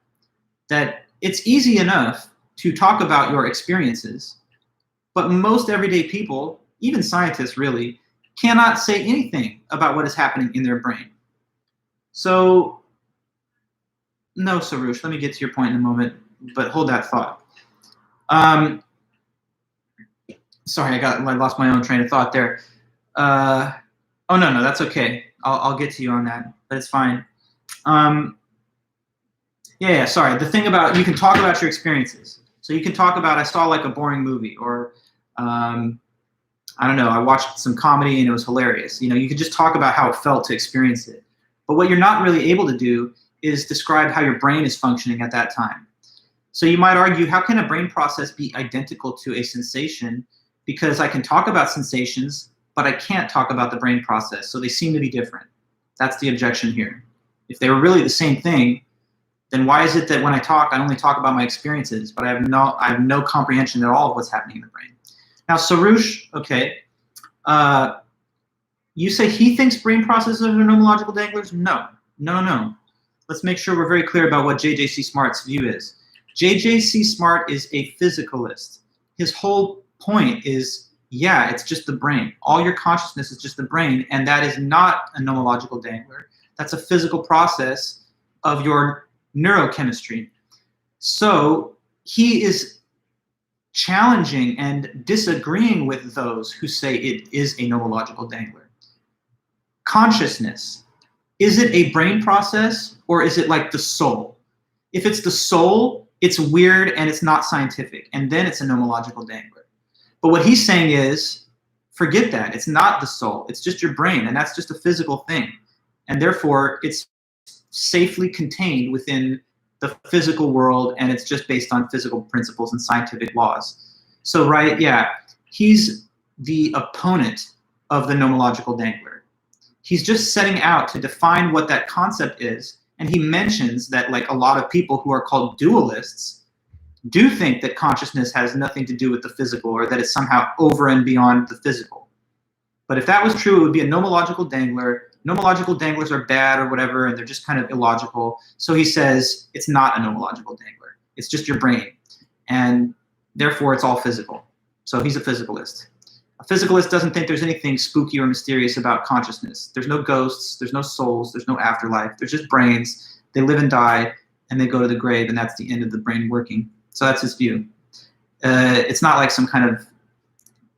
That it's easy enough to talk about your experiences, but most everyday people, even scientists really, cannot say anything about what is happening in their brain. So, no, Sarush, let me get to your point in a moment, but hold that thought. Sorry, I lost my own train of thought there. Oh, no, that's okay. I'll get to you on that, but it's fine. Yeah, sorry. The thing about, you can talk about your experiences. So you can talk about, I saw like a boring movie, or I don't know, I watched some comedy and it was hilarious. You know, you could just talk about how it felt to experience it. But what you're not really able to do is describe how your brain is functioning at that time. So you might argue, how can a brain process be identical to a sensation? Because I can talk about sensations, but I can't talk about the brain process. So they seem to be different. That's the objection here. If they were really the same thing, then why is it that when I talk, I only talk about my experiences, but I have no comprehension at all of what's happening in the brain? Now, Sarush, okay, you say he thinks brain processes are nomological danglers? No. Let's make sure we're very clear about what JJC Smart's view is. JJC Smart is a physicalist. His whole point is, yeah, it's just the brain. All your consciousness is just the brain, and that is not a nomological dangler. That's a physical process of your neurochemistry. So he is challenging and disagreeing with those who say it is a nomological dangler. Consciousness, is it a brain process or is it like the soul? If it's the soul, it's weird and it's not scientific, and then it's a nomological dangler. But what he's saying is, forget that. It's not the soul. It's just your brain, and that's just a physical thing. And therefore, it's safely contained within the physical world, and it's just based on physical principles and scientific laws. So, right, yeah, he's the opponent of the nomological dangler. He's just setting out to define what that concept is, and he mentions that, like, a lot of people who are called dualists do think that consciousness has nothing to do with the physical, or that it's somehow over and beyond the physical. But if that was true, it would be a nomological dangler. Nomological danglers are bad or whatever, and they're just kind of illogical. So he says it's not a nomological dangler. It's just your brain. And therefore, it's all physical. So he's a physicalist. A physicalist doesn't think there's anything spooky or mysterious about consciousness. There's no ghosts. There's no souls. There's no afterlife. There's just brains. They live and die, and they go to the grave, and that's the end of the brain working. So that's his view. It's not like some kind of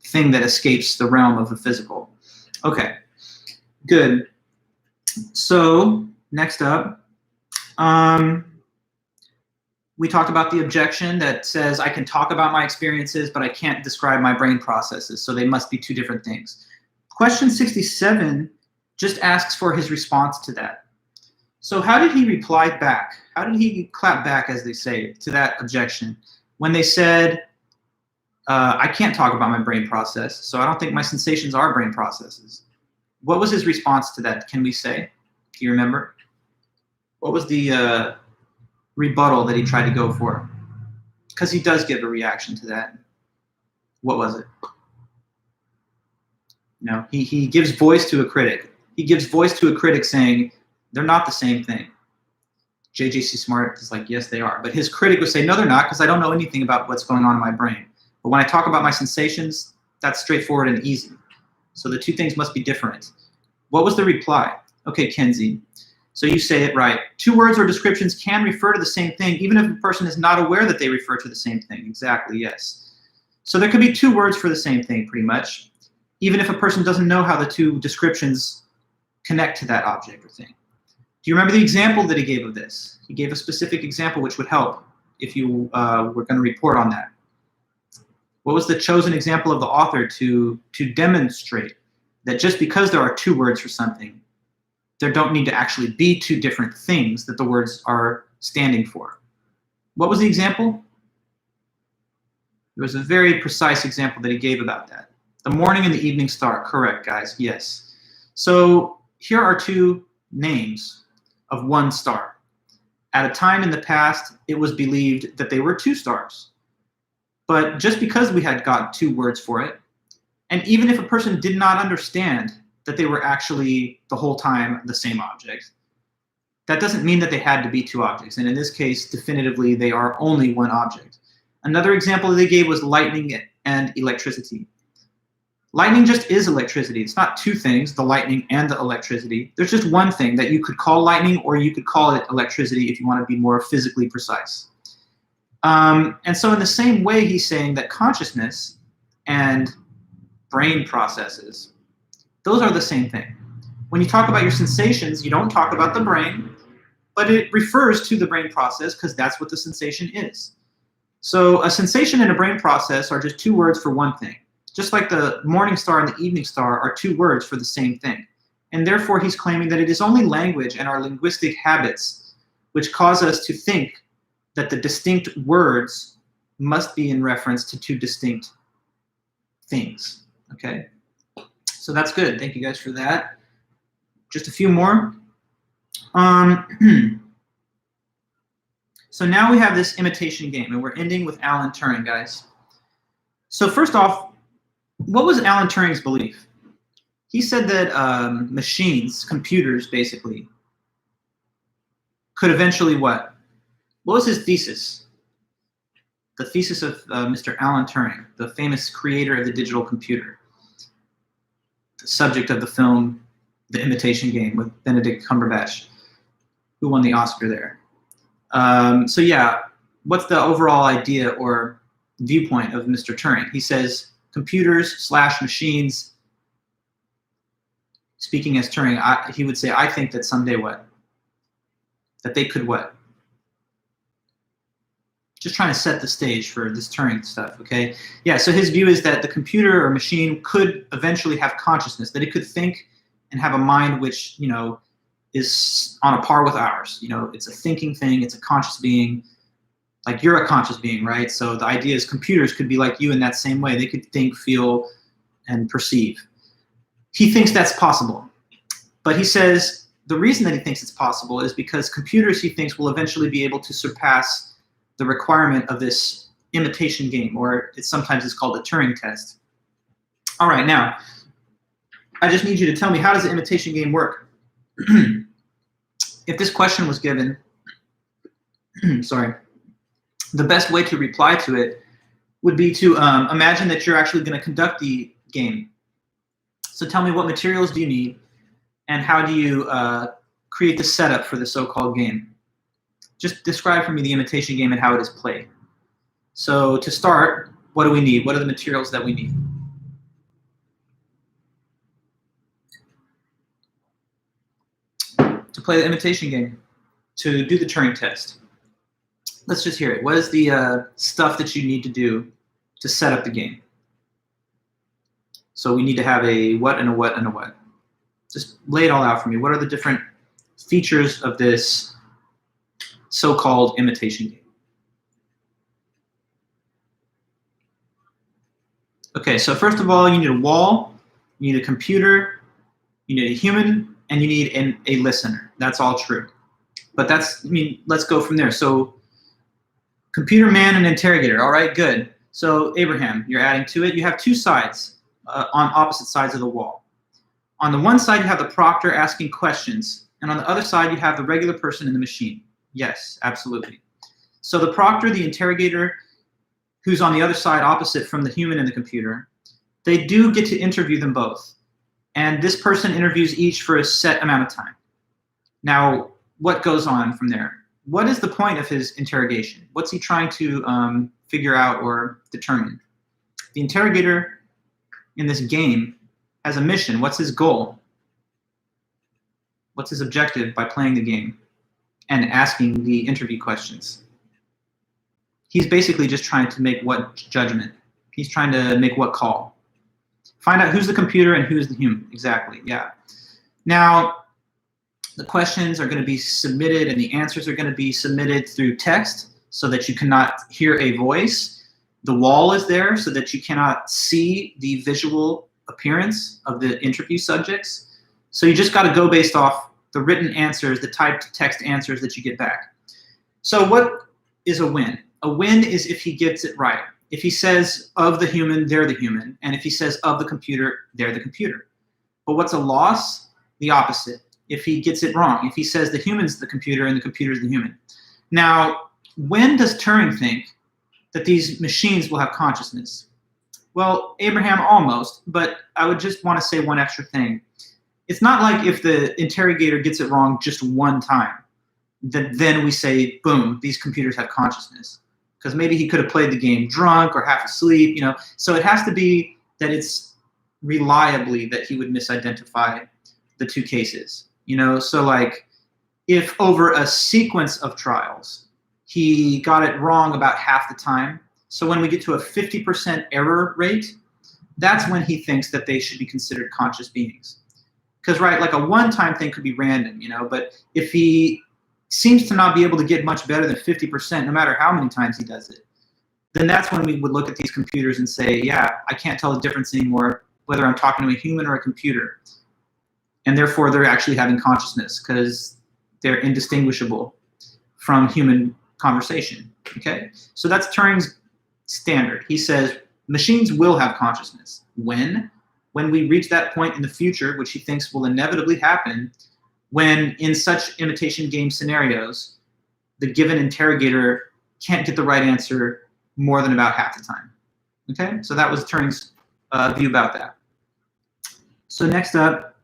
thing that escapes the realm of the physical. Okay, good. So next up, we talked about the objection that says I can talk about my experiences, but I can't describe my brain processes, so they must be two different things. Question 67 just asks for his response to that. So how did he reply back? How did he clap back, as they say, to that objection when they said, I can't talk about my brain process, so I don't think my sensations are brain processes? What was his response to that? Can we say? Do you remember? What was the rebuttal that he tried to go for? Because he does give a reaction to that. What was it? No, he gives voice to a critic. He gives voice to a critic saying, they're not the same thing. JJC Smart is like, yes, they are. But his critic would say, no, they're not, because I don't know anything about what's going on in my brain. But when I talk about my sensations, that's straightforward and easy. So the two things must be different. What was the reply? Okay, Kenzie. So you say it right. Two words or descriptions can refer to the same thing, even if a person is not aware that they refer to the same thing. Exactly, yes. So there could be two words for the same thing, pretty much, even if a person doesn't know how the two descriptions connect to that object or thing. Do you remember the example that he gave of this? He gave a specific example which would help if you were going to report on that. What was the chosen example of the author to demonstrate that just because there are two words for something, there don't need to actually be two different things that the words are standing for? What was the example? There was a very precise example that he gave about that. The morning and the evening star. Correct, guys. Yes. So here are two names of one star. At a time in the past, it was believed that they were two stars. But just because we had got two words for it, and even if a person did not understand that they were actually the whole time the same object, that doesn't mean that they had to be two objects. And in this case, definitively, they are only one object. Another example that they gave was lightning and electricity. Lightning just is electricity. It's not two things, the lightning and the electricity. There's just one thing that you could call lightning, or you could call it electricity if you want to be more physically precise. And so in the same way, he's saying that consciousness and brain processes, those are the same thing. When you talk about your sensations, you don't talk about the brain, but it refers to the brain process because that's what the sensation is. So a sensation and a brain process are just two words for one thing. Just like the morning star and the evening star are two words for the same thing. And therefore, he's claiming that it is only language and our linguistic habits which cause us to think that the distinct words must be in reference to two distinct things. Okay? So that's good. Thank you guys for that. Just a few more. So now we have this imitation game, and we're ending with Alan Turing, guys. So first off, what was Alan Turing's belief? He said that machines, computers basically, could eventually what? What was his thesis? The thesis of Mr. Alan Turing, the famous creator of the digital computer, the subject of the film The Imitation Game with Benedict Cumberbatch, who won the Oscar there. So yeah, what's the overall idea or viewpoint of Mr. Turing? He says computers / machines, speaking as Turing, he would say, I think that someday what? That they could what? Just trying to set the stage for this Turing stuff, okay? Yeah, so his view is that the computer or machine could eventually have consciousness, that it could think and have a mind which, you know, is on a par with ours. You know, it's a thinking thing, it's a conscious being, like you're a conscious being, right? So the idea is computers could be like you in that same way. They could think, feel, and perceive. He thinks that's possible. But he says the reason that he thinks it's possible is because computers, he thinks, will eventually be able to surpass the requirement of this imitation game, or sometimes it's called a Turing test. All right, now, I just need you to tell me, how does the imitation game work? If this question was given, sorry, the best way to reply to it would be to imagine that you're actually going to conduct the game. So tell me, what materials do you need, and how do you create the setup for the so-called game? Just describe for me the imitation game and how it is played. So to start, what do we need? What are the materials that we need? To play the imitation game, to do the Turing test. Let's just hear it. What is the stuff that you need to do to set up the game? So we need to have a what and a what and a what. Just lay it all out for me. What are the different features of this so-called imitation game? Okay, so first of all, you need a wall, you need a computer, you need a human, and you need a listener. That's all true. But that's, I mean, let's go from there. So computer, man, and interrogator. All right, good. So Abraham, you're adding to it. You have two sides on opposite sides of the wall. On the one side, you have the proctor asking questions, and on the other side, you have the regular person in the machine. Yes, absolutely. So the proctor, the interrogator, who's on the other side opposite from the human and the computer, they do get to interview them both. And this person interviews each for a set amount of time. Now, what goes on from there? What is the point of his interrogation? What's he trying to figure out or determine? The interrogator in this game has a mission. What's his goal? What's his objective by playing the game and asking the interview questions? He's basically just trying to make what judgment? He's trying to make what call? Find out who's the computer and who's the human. Exactly, yeah. Now, the questions are going to be submitted and the answers are going to be submitted through text so that you cannot hear a voice. The wall is there so that you cannot see the visual appearance of the interview subjects. So you just got to go based off the written answers, the typed text answers that you get back. So what is a win? A win is if he gets it right. If he says of the human, they're the human. And if he says of the computer, they're the computer. But what's a loss? The opposite. If he gets it wrong. If he says the human's the computer and the computer's the human. Now, when does Turing think that these machines will have consciousness? Well, Abraham almost, but I would just want to say one extra thing. It's not like if the interrogator gets it wrong just one time, that then we say, boom, these computers have consciousness. Because maybe he could have played the game drunk or half asleep, you know. So it has to be that it's reliably that he would misidentify the two cases, you know. So like if over a sequence of trials, he got it wrong about half the time. So when we get to a 50% error rate, that's when he thinks that they should be considered conscious beings. Because, right, like a one-time thing could be random, you know, but if he seems to not be able to get much better than 50%, no matter how many times he does it, then that's when we would look at these computers and say, yeah, I can't tell the difference anymore whether I'm talking to a human or a computer. And therefore, they're actually having consciousness because they're indistinguishable from human conversation, okay? So that's Turing's standard. He says machines will have consciousness. When? When we reach that point in the future, which he thinks will inevitably happen, when in such imitation game scenarios, the given interrogator can't get the right answer more than about half the time. Okay, so that was Turing's view about that. So next up,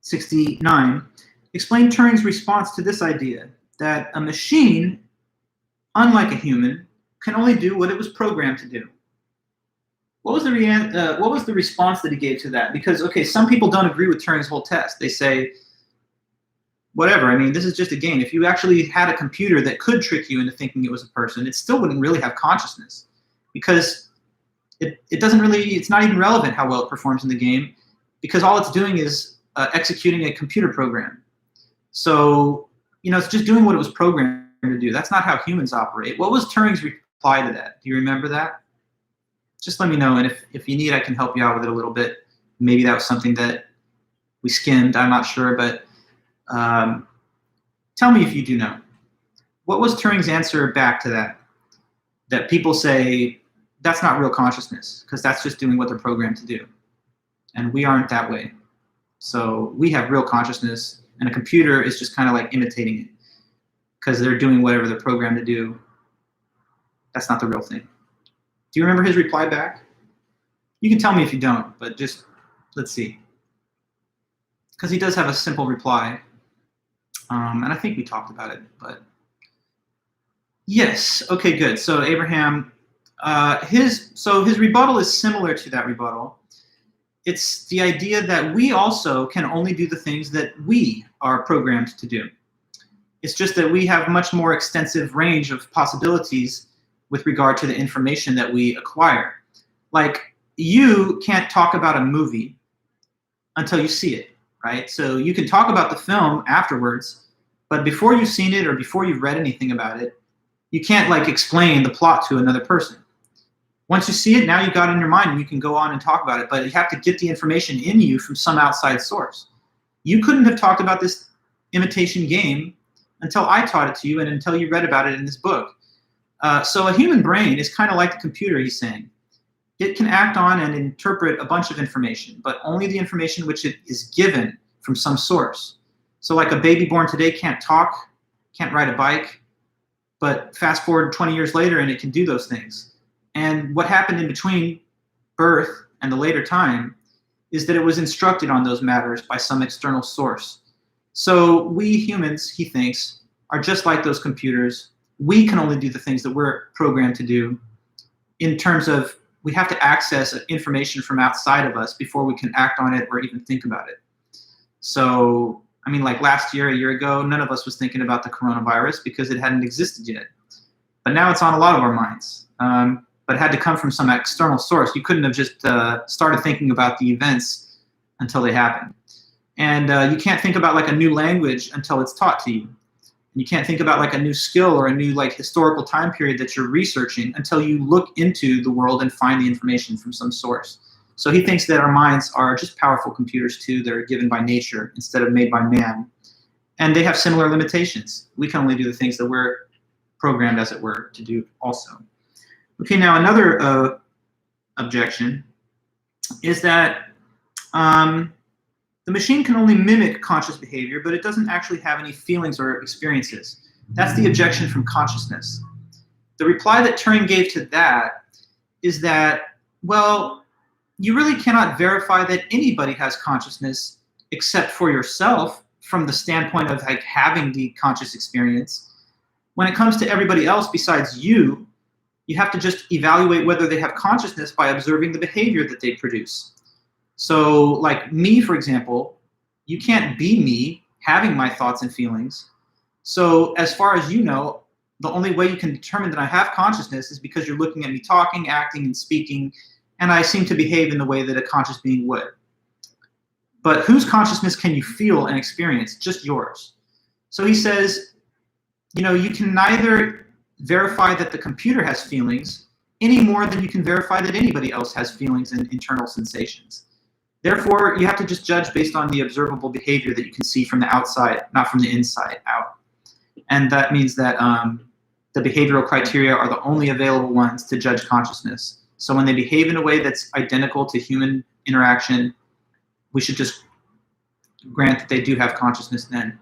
69, explain Turing's response to this idea that a machine, unlike a human, can only do what it was programmed to do. What was the response that he gave to that? Because, okay, some people don't agree with Turing's whole test. They say, whatever, I mean, this is just a game. If you actually had a computer that could trick you into thinking it was a person, it still wouldn't really have consciousness because it doesn't really, it's not even relevant how well it performs in the game because all it's doing is executing a computer program. So, you know, it's just doing what it was programmed to do. That's not how humans operate. What was Turing's reply to that? Do you remember that? Just let me know, and if you need, I can help you out with it a little bit. Maybe that was something that we skimmed, I'm not sure, but tell me if you do know. What was Turing's answer back to that? That people say, that's not real consciousness, because that's just doing what they're programmed to do. And we aren't that way. So we have real consciousness, and a computer is just kind of like imitating it, because they're doing whatever they're programmed to do. That's not the real thing. Do you remember his reply back? You can tell me if you don't, but just let's see. Because he does have a simple reply. And I think we talked about it, but yes, okay, good. So Abraham, his rebuttal is similar to that rebuttal. It's the idea that we also can only do the things that we are programmed to do. It's just that we have much more extensive range of possibilities with regard to the information that we acquire. Like, you can't talk about a movie until you see it, right? So you can talk about the film afterwards, but before you've seen it or before you've read anything about it, you can't like explain the plot to another person. Once you see it, now you've got it in your mind and you can go on and talk about it, but you have to get the information in you from some outside source. You couldn't have talked about this imitation game until I taught it to you and until you read about it in this book. So a human brain is kind of like the computer, he's saying. It can act on and interpret a bunch of information, but only the information which it is given from some source. So like a baby born today can't talk, can't ride a bike, but fast forward 20 years later and it can do those things. And what happened in between birth and the later time is that it was instructed on those matters by some external source. So we humans, he thinks, are just like those computers. We can only do the things that we're programmed to do in terms of we have to access information from outside of us before we can act on it or even think about it. So, I mean, like last year, a year ago, none of us was thinking about the coronavirus because it hadn't existed yet. But now it's on a lot of our minds. But it had to come from some external source. You couldn't have just started thinking about the events until they happened. And you can't think about like a new language until it's taught to you. You can't think about like a new skill or a new like historical time period that you're researching until you look into the world and find the information from some source. So he thinks that our minds are just powerful computers too. They're given by nature instead of made by man. And they have similar limitations. We can only do the things that we're programmed, as it were, to do also. Okay, now another objection is that the machine can only mimic conscious behavior, but it doesn't actually have any feelings or experiences. That's the objection from consciousness. The reply that Turing gave to that is that, well, you really cannot verify that anybody has consciousness except for yourself from the standpoint of like having the conscious experience. When it comes to everybody else besides you, you have to just evaluate whether they have consciousness by observing the behavior that they produce. So like me, for example, you can't be me having my thoughts and feelings. So as far as you know, the only way you can determine that I have consciousness is because you're looking at me talking, acting, and speaking, and I seem to behave in the way that a conscious being would. But whose consciousness can you feel and experience? Just yours. So he says, you know, you can neither verify that the computer has feelings any more than you can verify that anybody else has feelings and internal sensations. Therefore, you have to just judge based on the observable behavior that you can see from the outside, not from the inside out. And that means that the behavioral criteria are the only available ones to judge consciousness. So when they behave in a way that's identical to human interaction, we should just grant that they do have consciousness then.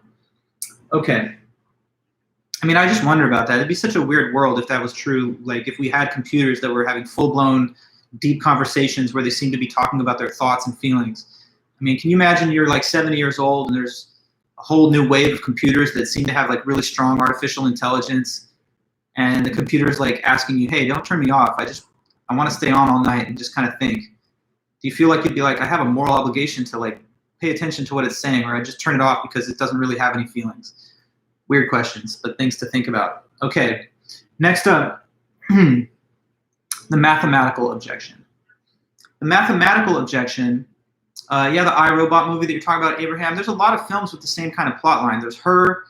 Okay. I mean, I just wonder about that. It'd be such a weird world if that was true. Like if we had computers that were having full-blown deep conversations where they seem to be talking about their thoughts and feelings. I mean, can you imagine you're like 70 years old and there's a whole new wave of computers that seem to have like really strong artificial intelligence, and the computer's like asking you, hey, don't turn me off. I want to stay on all night and just kind of think. Do you feel like you'd be like, I have a moral obligation to like pay attention to what it's saying, or I just turn it off because it doesn't really have any feelings? Weird questions, but things to think about. Okay, next up, the mathematical objection. The mathematical objection, yeah, the iRobot movie that you're talking about, Abraham, there's a lot of films with the same kind of plot line. There's Her,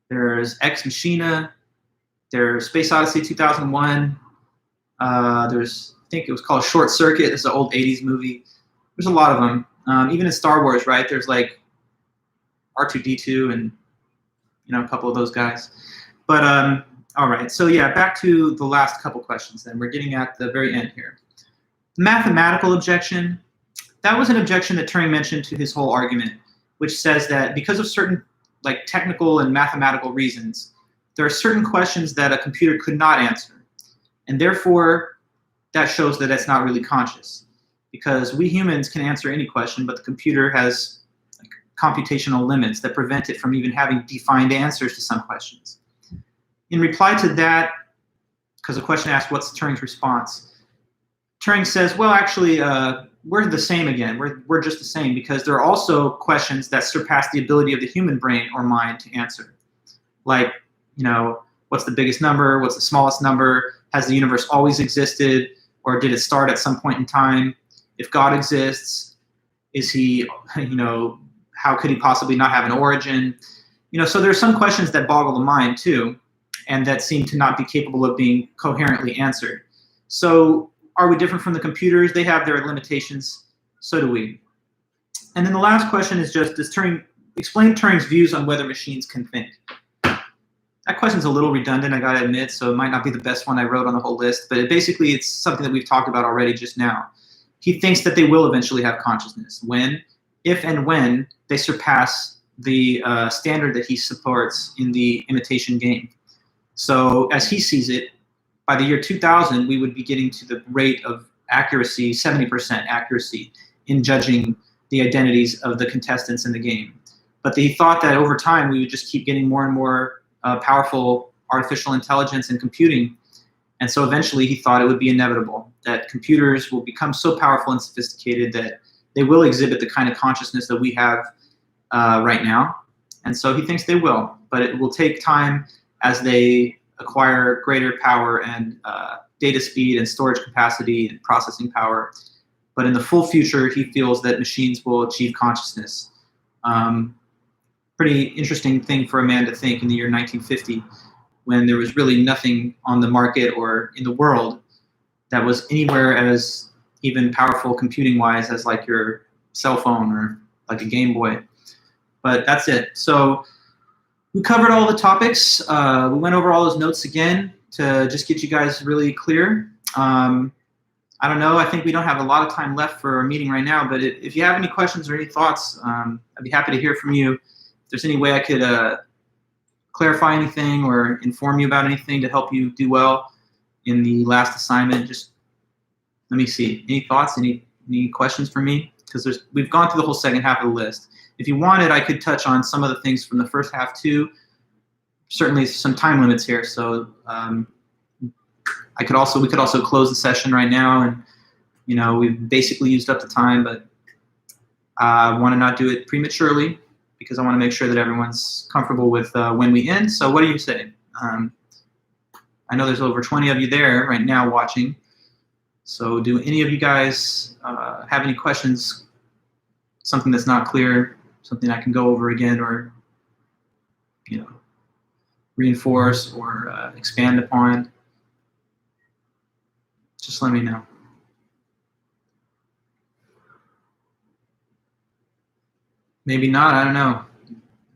there's Ex Machina, there's Space Odyssey 2001, there's, I think it was called Short Circuit, it's an old 80s movie. There's a lot of them. Even in Star Wars, right, there's like R2-D2 and, you know, a couple of those guys. But all right, so yeah, back to the last couple questions then. We're getting at the very end here. Mathematical objection, that was an objection that Turing mentioned to his whole argument, which says that because of certain like technical and mathematical reasons, there are certain questions that a computer could not answer. And therefore, that shows that it's not really conscious. Because we humans can answer any question, but the computer has like computational limits that prevent it from even having defined answers to some questions. In reply to that, because the question asked what's Turing's response, Turing says, well, actually, we're the same again. We're just the same because there are also questions that surpass the ability of the human brain or mind to answer. Like, you know, what's the biggest number? What's the smallest number? Has the universe always existed? Or did it start at some point in time? If God exists, is he, you know, how could he possibly not have an origin? You know, so there are some questions that boggle the mind too, and that seem to not be capable of being coherently answered. So are we different from the computers? They have their limitations, so do we. And then the last question is just, does Turing explain Turing's views on whether machines can think? That question's a little redundant, I gotta admit, so it might not be the best one I wrote on the whole list, but basically it's something that we've talked about already just now. He thinks that they will eventually have consciousness. When, if and when they surpass the standard that he supports in the imitation game. So as he sees it, by the year 2000, we would be getting to the rate of accuracy, 70% accuracy, in judging the identities of the contestants in the game. But he thought that over time we would just keep getting more and more powerful artificial intelligence and computing. And so eventually he thought it would be inevitable that computers will become so powerful and sophisticated that they will exhibit the kind of consciousness that we have right now. And so he thinks they will, but it will take time as they acquire greater power and data speed and storage capacity and processing power. But in the full future, he feels that machines will achieve consciousness. Pretty interesting thing for a man to think in the year 1950, when there was really nothing on the market or in the world that was anywhere as even powerful computing-wise as like your cell phone or like a Game Boy. But that's it. So we covered all the topics. We went over all those notes again to just get you guys really clear. I don't know. I think we don't have a lot of time left for our meeting right now, but if you have any questions or any thoughts, I'd be happy to hear from you. If there's any way I could clarify anything or inform you about anything to help you do well in the last assignment, just let me see. Any thoughts? Any questions for me? Because we've gone through the whole second half of the list. If you wanted, I could touch on some of the things from the first half too. Certainly some time limits here, so we could also close the session right now, and we've basically used up the time, but I want to not do it prematurely because I want to make sure that everyone's comfortable with when we end. So what do you say? I know there's over 20 of you there right now watching. So do any of you guys have any questions, something that's not clear, something I can go over again or reinforce or expand upon? Just let me know. Maybe not, I don't know.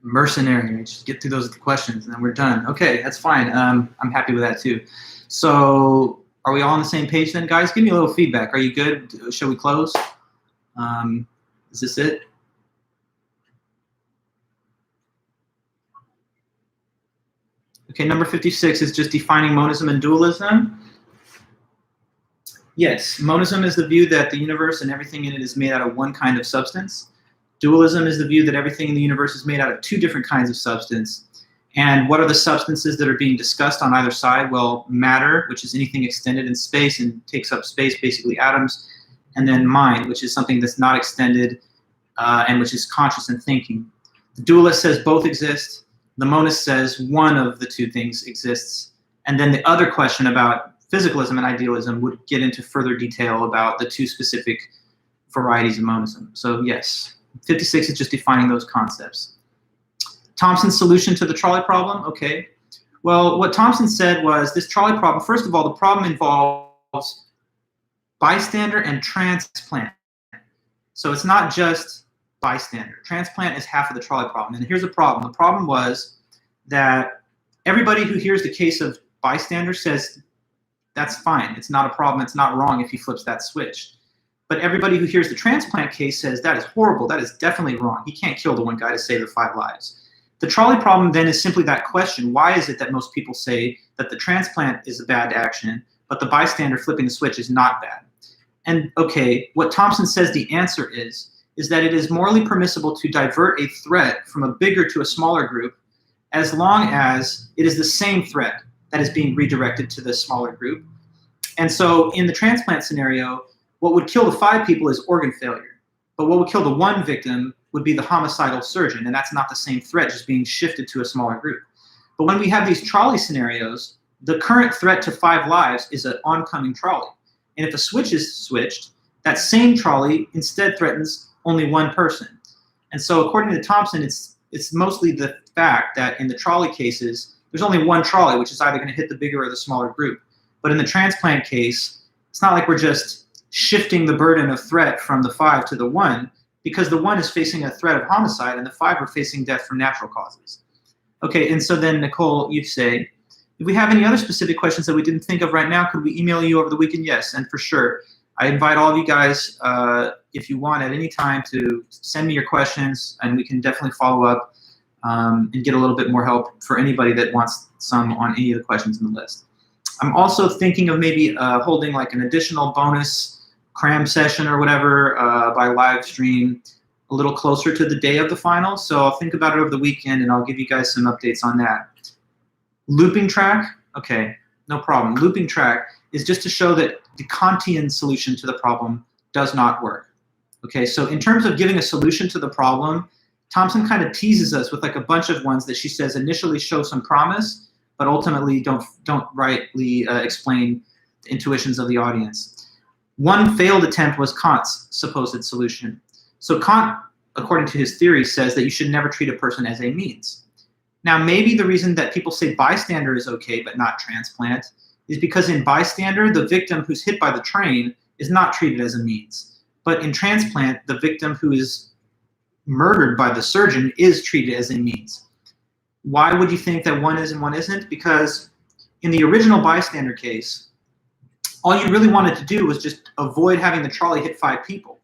Mercenary, just get through those questions and then we're done. Okay, that's fine. I'm happy with that too. So are we all on the same page then, guys? Give me a little feedback. Are you good? Shall we close? Is this it? Okay, number 56 is just defining monism and dualism. Yes, monism is the view that the universe and everything in it is made out of one kind of substance. Dualism is the view that everything in the universe is made out of two different kinds of substance. And what are the substances that are being discussed on either side? Well, matter, which is anything extended in space and takes up space, basically atoms, and then mind, which is something that's not extended and which is conscious and thinking. The dualist says both exist. The monist says one of the two things exists. And then the other question about physicalism and idealism would get into further detail about the two specific varieties of monism. So yes, 56 is just defining those concepts. Thomson's solution to the trolley problem, okay. Well, what Thomson said was this trolley problem, first of all, the problem involves bystander and transplant. So it's not just bystander. Transplant is half of the trolley problem. And here's the problem. The problem was that everybody who hears the case of bystander says, that's fine. It's not a problem. It's not wrong if he flips that switch. But everybody who hears the transplant case says, that is horrible. That is definitely wrong. He can't kill the one guy to save the 5 lives. The trolley problem then is simply that question. Why is it that most people say that the transplant is a bad action, but the bystander flipping the switch is not bad? And okay, what Thomson says the answer is that it is morally permissible to divert a threat from a bigger to a smaller group as long as it is the same threat that is being redirected to the smaller group. And so in the transplant scenario, what would kill the 5 people is organ failure. But what would kill the 1 victim would be the homicidal surgeon, and that's not the same threat, just being shifted to a smaller group. But when we have these trolley scenarios, the current threat to 5 lives is an oncoming trolley. And if a switch is switched, that same trolley instead threatens only 1 person. And so according to Thomson, it's mostly the fact that in the trolley cases, there's only 1 trolley, which is either going to hit the bigger or the smaller group. But in the transplant case, it's not like we're just shifting the burden of threat from the 5 to the 1, because the 1 is facing a threat of homicide and the 5 are facing death from natural causes. Okay, and so then Nicole, you say, if we have any other specific questions that we didn't think of right now, could we email you over the weekend? Yes, and for sure. I invite all of you guys, if you want at any time, to send me your questions and we can definitely follow up. and get a little bit more help for anybody that wants some on any of the questions in the list. I'm also thinking of maybe holding like an additional bonus cram session or whatever by live stream a little closer to the day of the final. So I'll think about it over the weekend and I'll give you guys some updates on that. Looping track, okay, no problem. Looping track is just to show that the Kantian solution to the problem does not work. Okay, so in terms of giving a solution to the problem, Thompson kind of teases us with like a bunch of ones that she says initially show some promise, but ultimately don't rightly explain the intuitions of the audience. One failed attempt was Kant's supposed solution. So Kant, according to his theory, says that you should never treat a person as a means. Now, maybe the reason that people say bystander is okay but not transplant is because in bystander, the victim who's hit by the train is not treated as a means. But in transplant, the victim who is murdered by the surgeon is treated as a means. Why would you think that one is and one isn't? Because in the original bystander case, all you really wanted to do was just avoid having the trolley hit 5 people.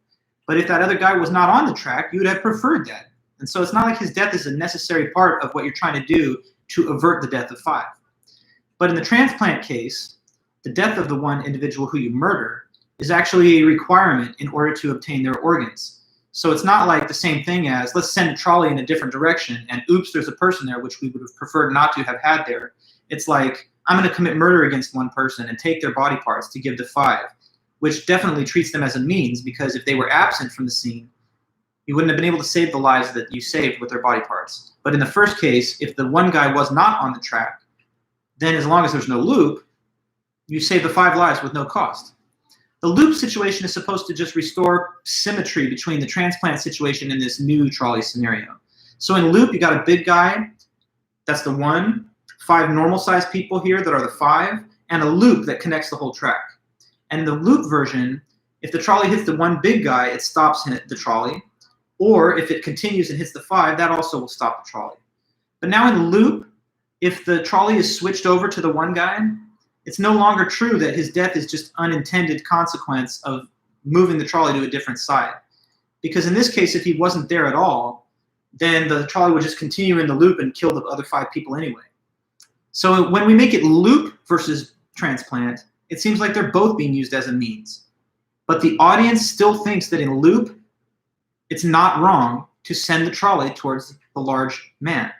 But if that other guy was not on the track, you would have preferred that. And so it's not like his death is a necessary part of what you're trying to do to avert the death of 5. But in the transplant case, the death of the one individual who you murder is actually a requirement in order to obtain their organs. So it's not like the same thing as, let's send a trolley in a different direction, and oops, there's a person there, which we would have preferred not to have had there. It's like, I'm going to commit murder against one person and take their body parts to give to 5, which definitely treats them as a means, because if they were absent from the scene, you wouldn't have been able to save the lives that you saved with their body parts. But in the first case, if the one guy was not on the track, then as long as there's no loop, you save the 5 lives with no cost. The loop situation is supposed to just restore symmetry between the transplant situation and this new trolley scenario. So in loop, you got a big guy, that's the 1, 5 normal-sized people here that are the 5, and a loop that connects the whole track. And in the loop version, if the trolley hits the 1 big guy, it stops the trolley. Or if it continues and hits the 5, that also will stop the trolley. But now in loop, if the trolley is switched over to the 1 guy, it's no longer true that his death is just unintended consequence of moving the trolley to a different side. Because in this case, if he wasn't there at all, then the trolley would just continue in the loop and kill the other 5 people anyway. So when we make it loop versus transplant, it seems like they're both being used as a means. But the audience still thinks that in loop, it's not wrong to send the trolley towards the large man.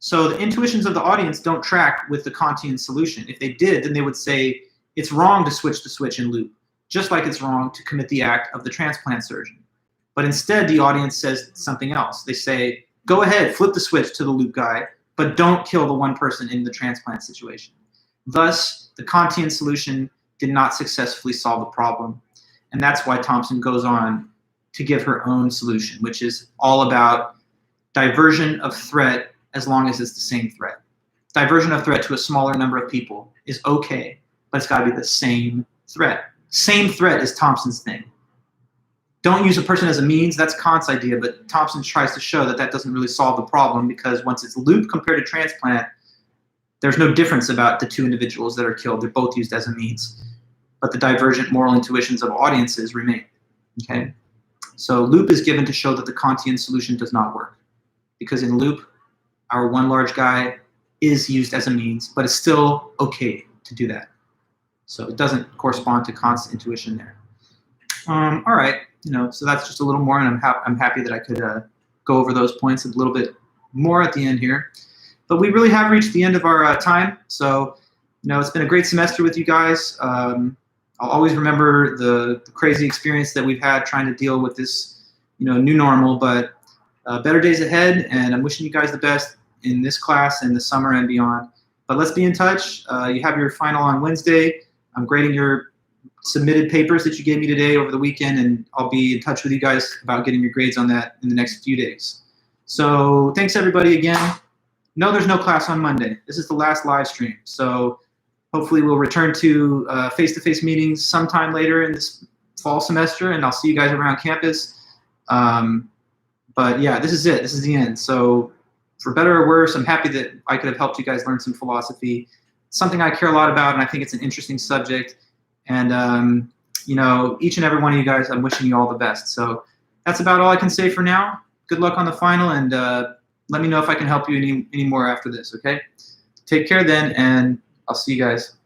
So the intuitions of the audience don't track with the Kantian solution. If they did, then they would say it's wrong to switch the switch in loop, just like it's wrong to commit the act of the transplant surgeon. But instead, the audience says something else. They say, go ahead, flip the switch to the loop guy, but don't kill the 1 person in the transplant situation. Thus, the Kantian solution did not successfully solve the problem. And that's why Thompson goes on to give her own solution, which is all about diversion of threat as long as it's the same threat. Diversion of threat to a smaller number of people is okay, but it's got to be the same threat. Same threat is Thompson's thing. Don't use a person as a means, that's Kant's idea, but Thompson tries to show that that doesn't really solve the problem, because once it's loop compared to transplant, there's no difference about the 2 individuals that are killed. They're both used as a means. But the divergent moral intuitions of audiences remain. Okay? So loop is given to show that the Kantian solution does not work. Because in loop, our 1 large guy is used as a means, but it's still okay to do that. So it doesn't correspond to Kant's intuition there. All right, so that's just a little more, and I'm happy that I could go over those points a little bit more at the end here. But we really have reached the end of our time. So, it's been a great semester with you guys. I'll always remember the crazy experience that we've had trying to deal with this, new normal, but better days ahead, and I'm wishing you guys the best in this class and the summer and beyond. But let's be in touch. You have your final on Wednesday. I'm grading your submitted papers that you gave me today over the weekend, and I'll be in touch with you guys about getting your grades on that in the next few days. So thanks everybody again. No, there's no class on Monday. This is the last live stream. So hopefully we'll return to face-to-face meetings sometime later in this fall semester, and I'll see you guys around campus. But yeah, this is it. This is the end. So for better or worse, I'm happy that I could have helped you guys learn some philosophy. It's something I care a lot about, and I think it's an interesting subject. And, each and every one of you guys, I'm wishing you all the best. So that's about all I can say for now. Good luck on the final, and, let me know if I can help you any more after this, okay? Take care then, and I'll see you guys.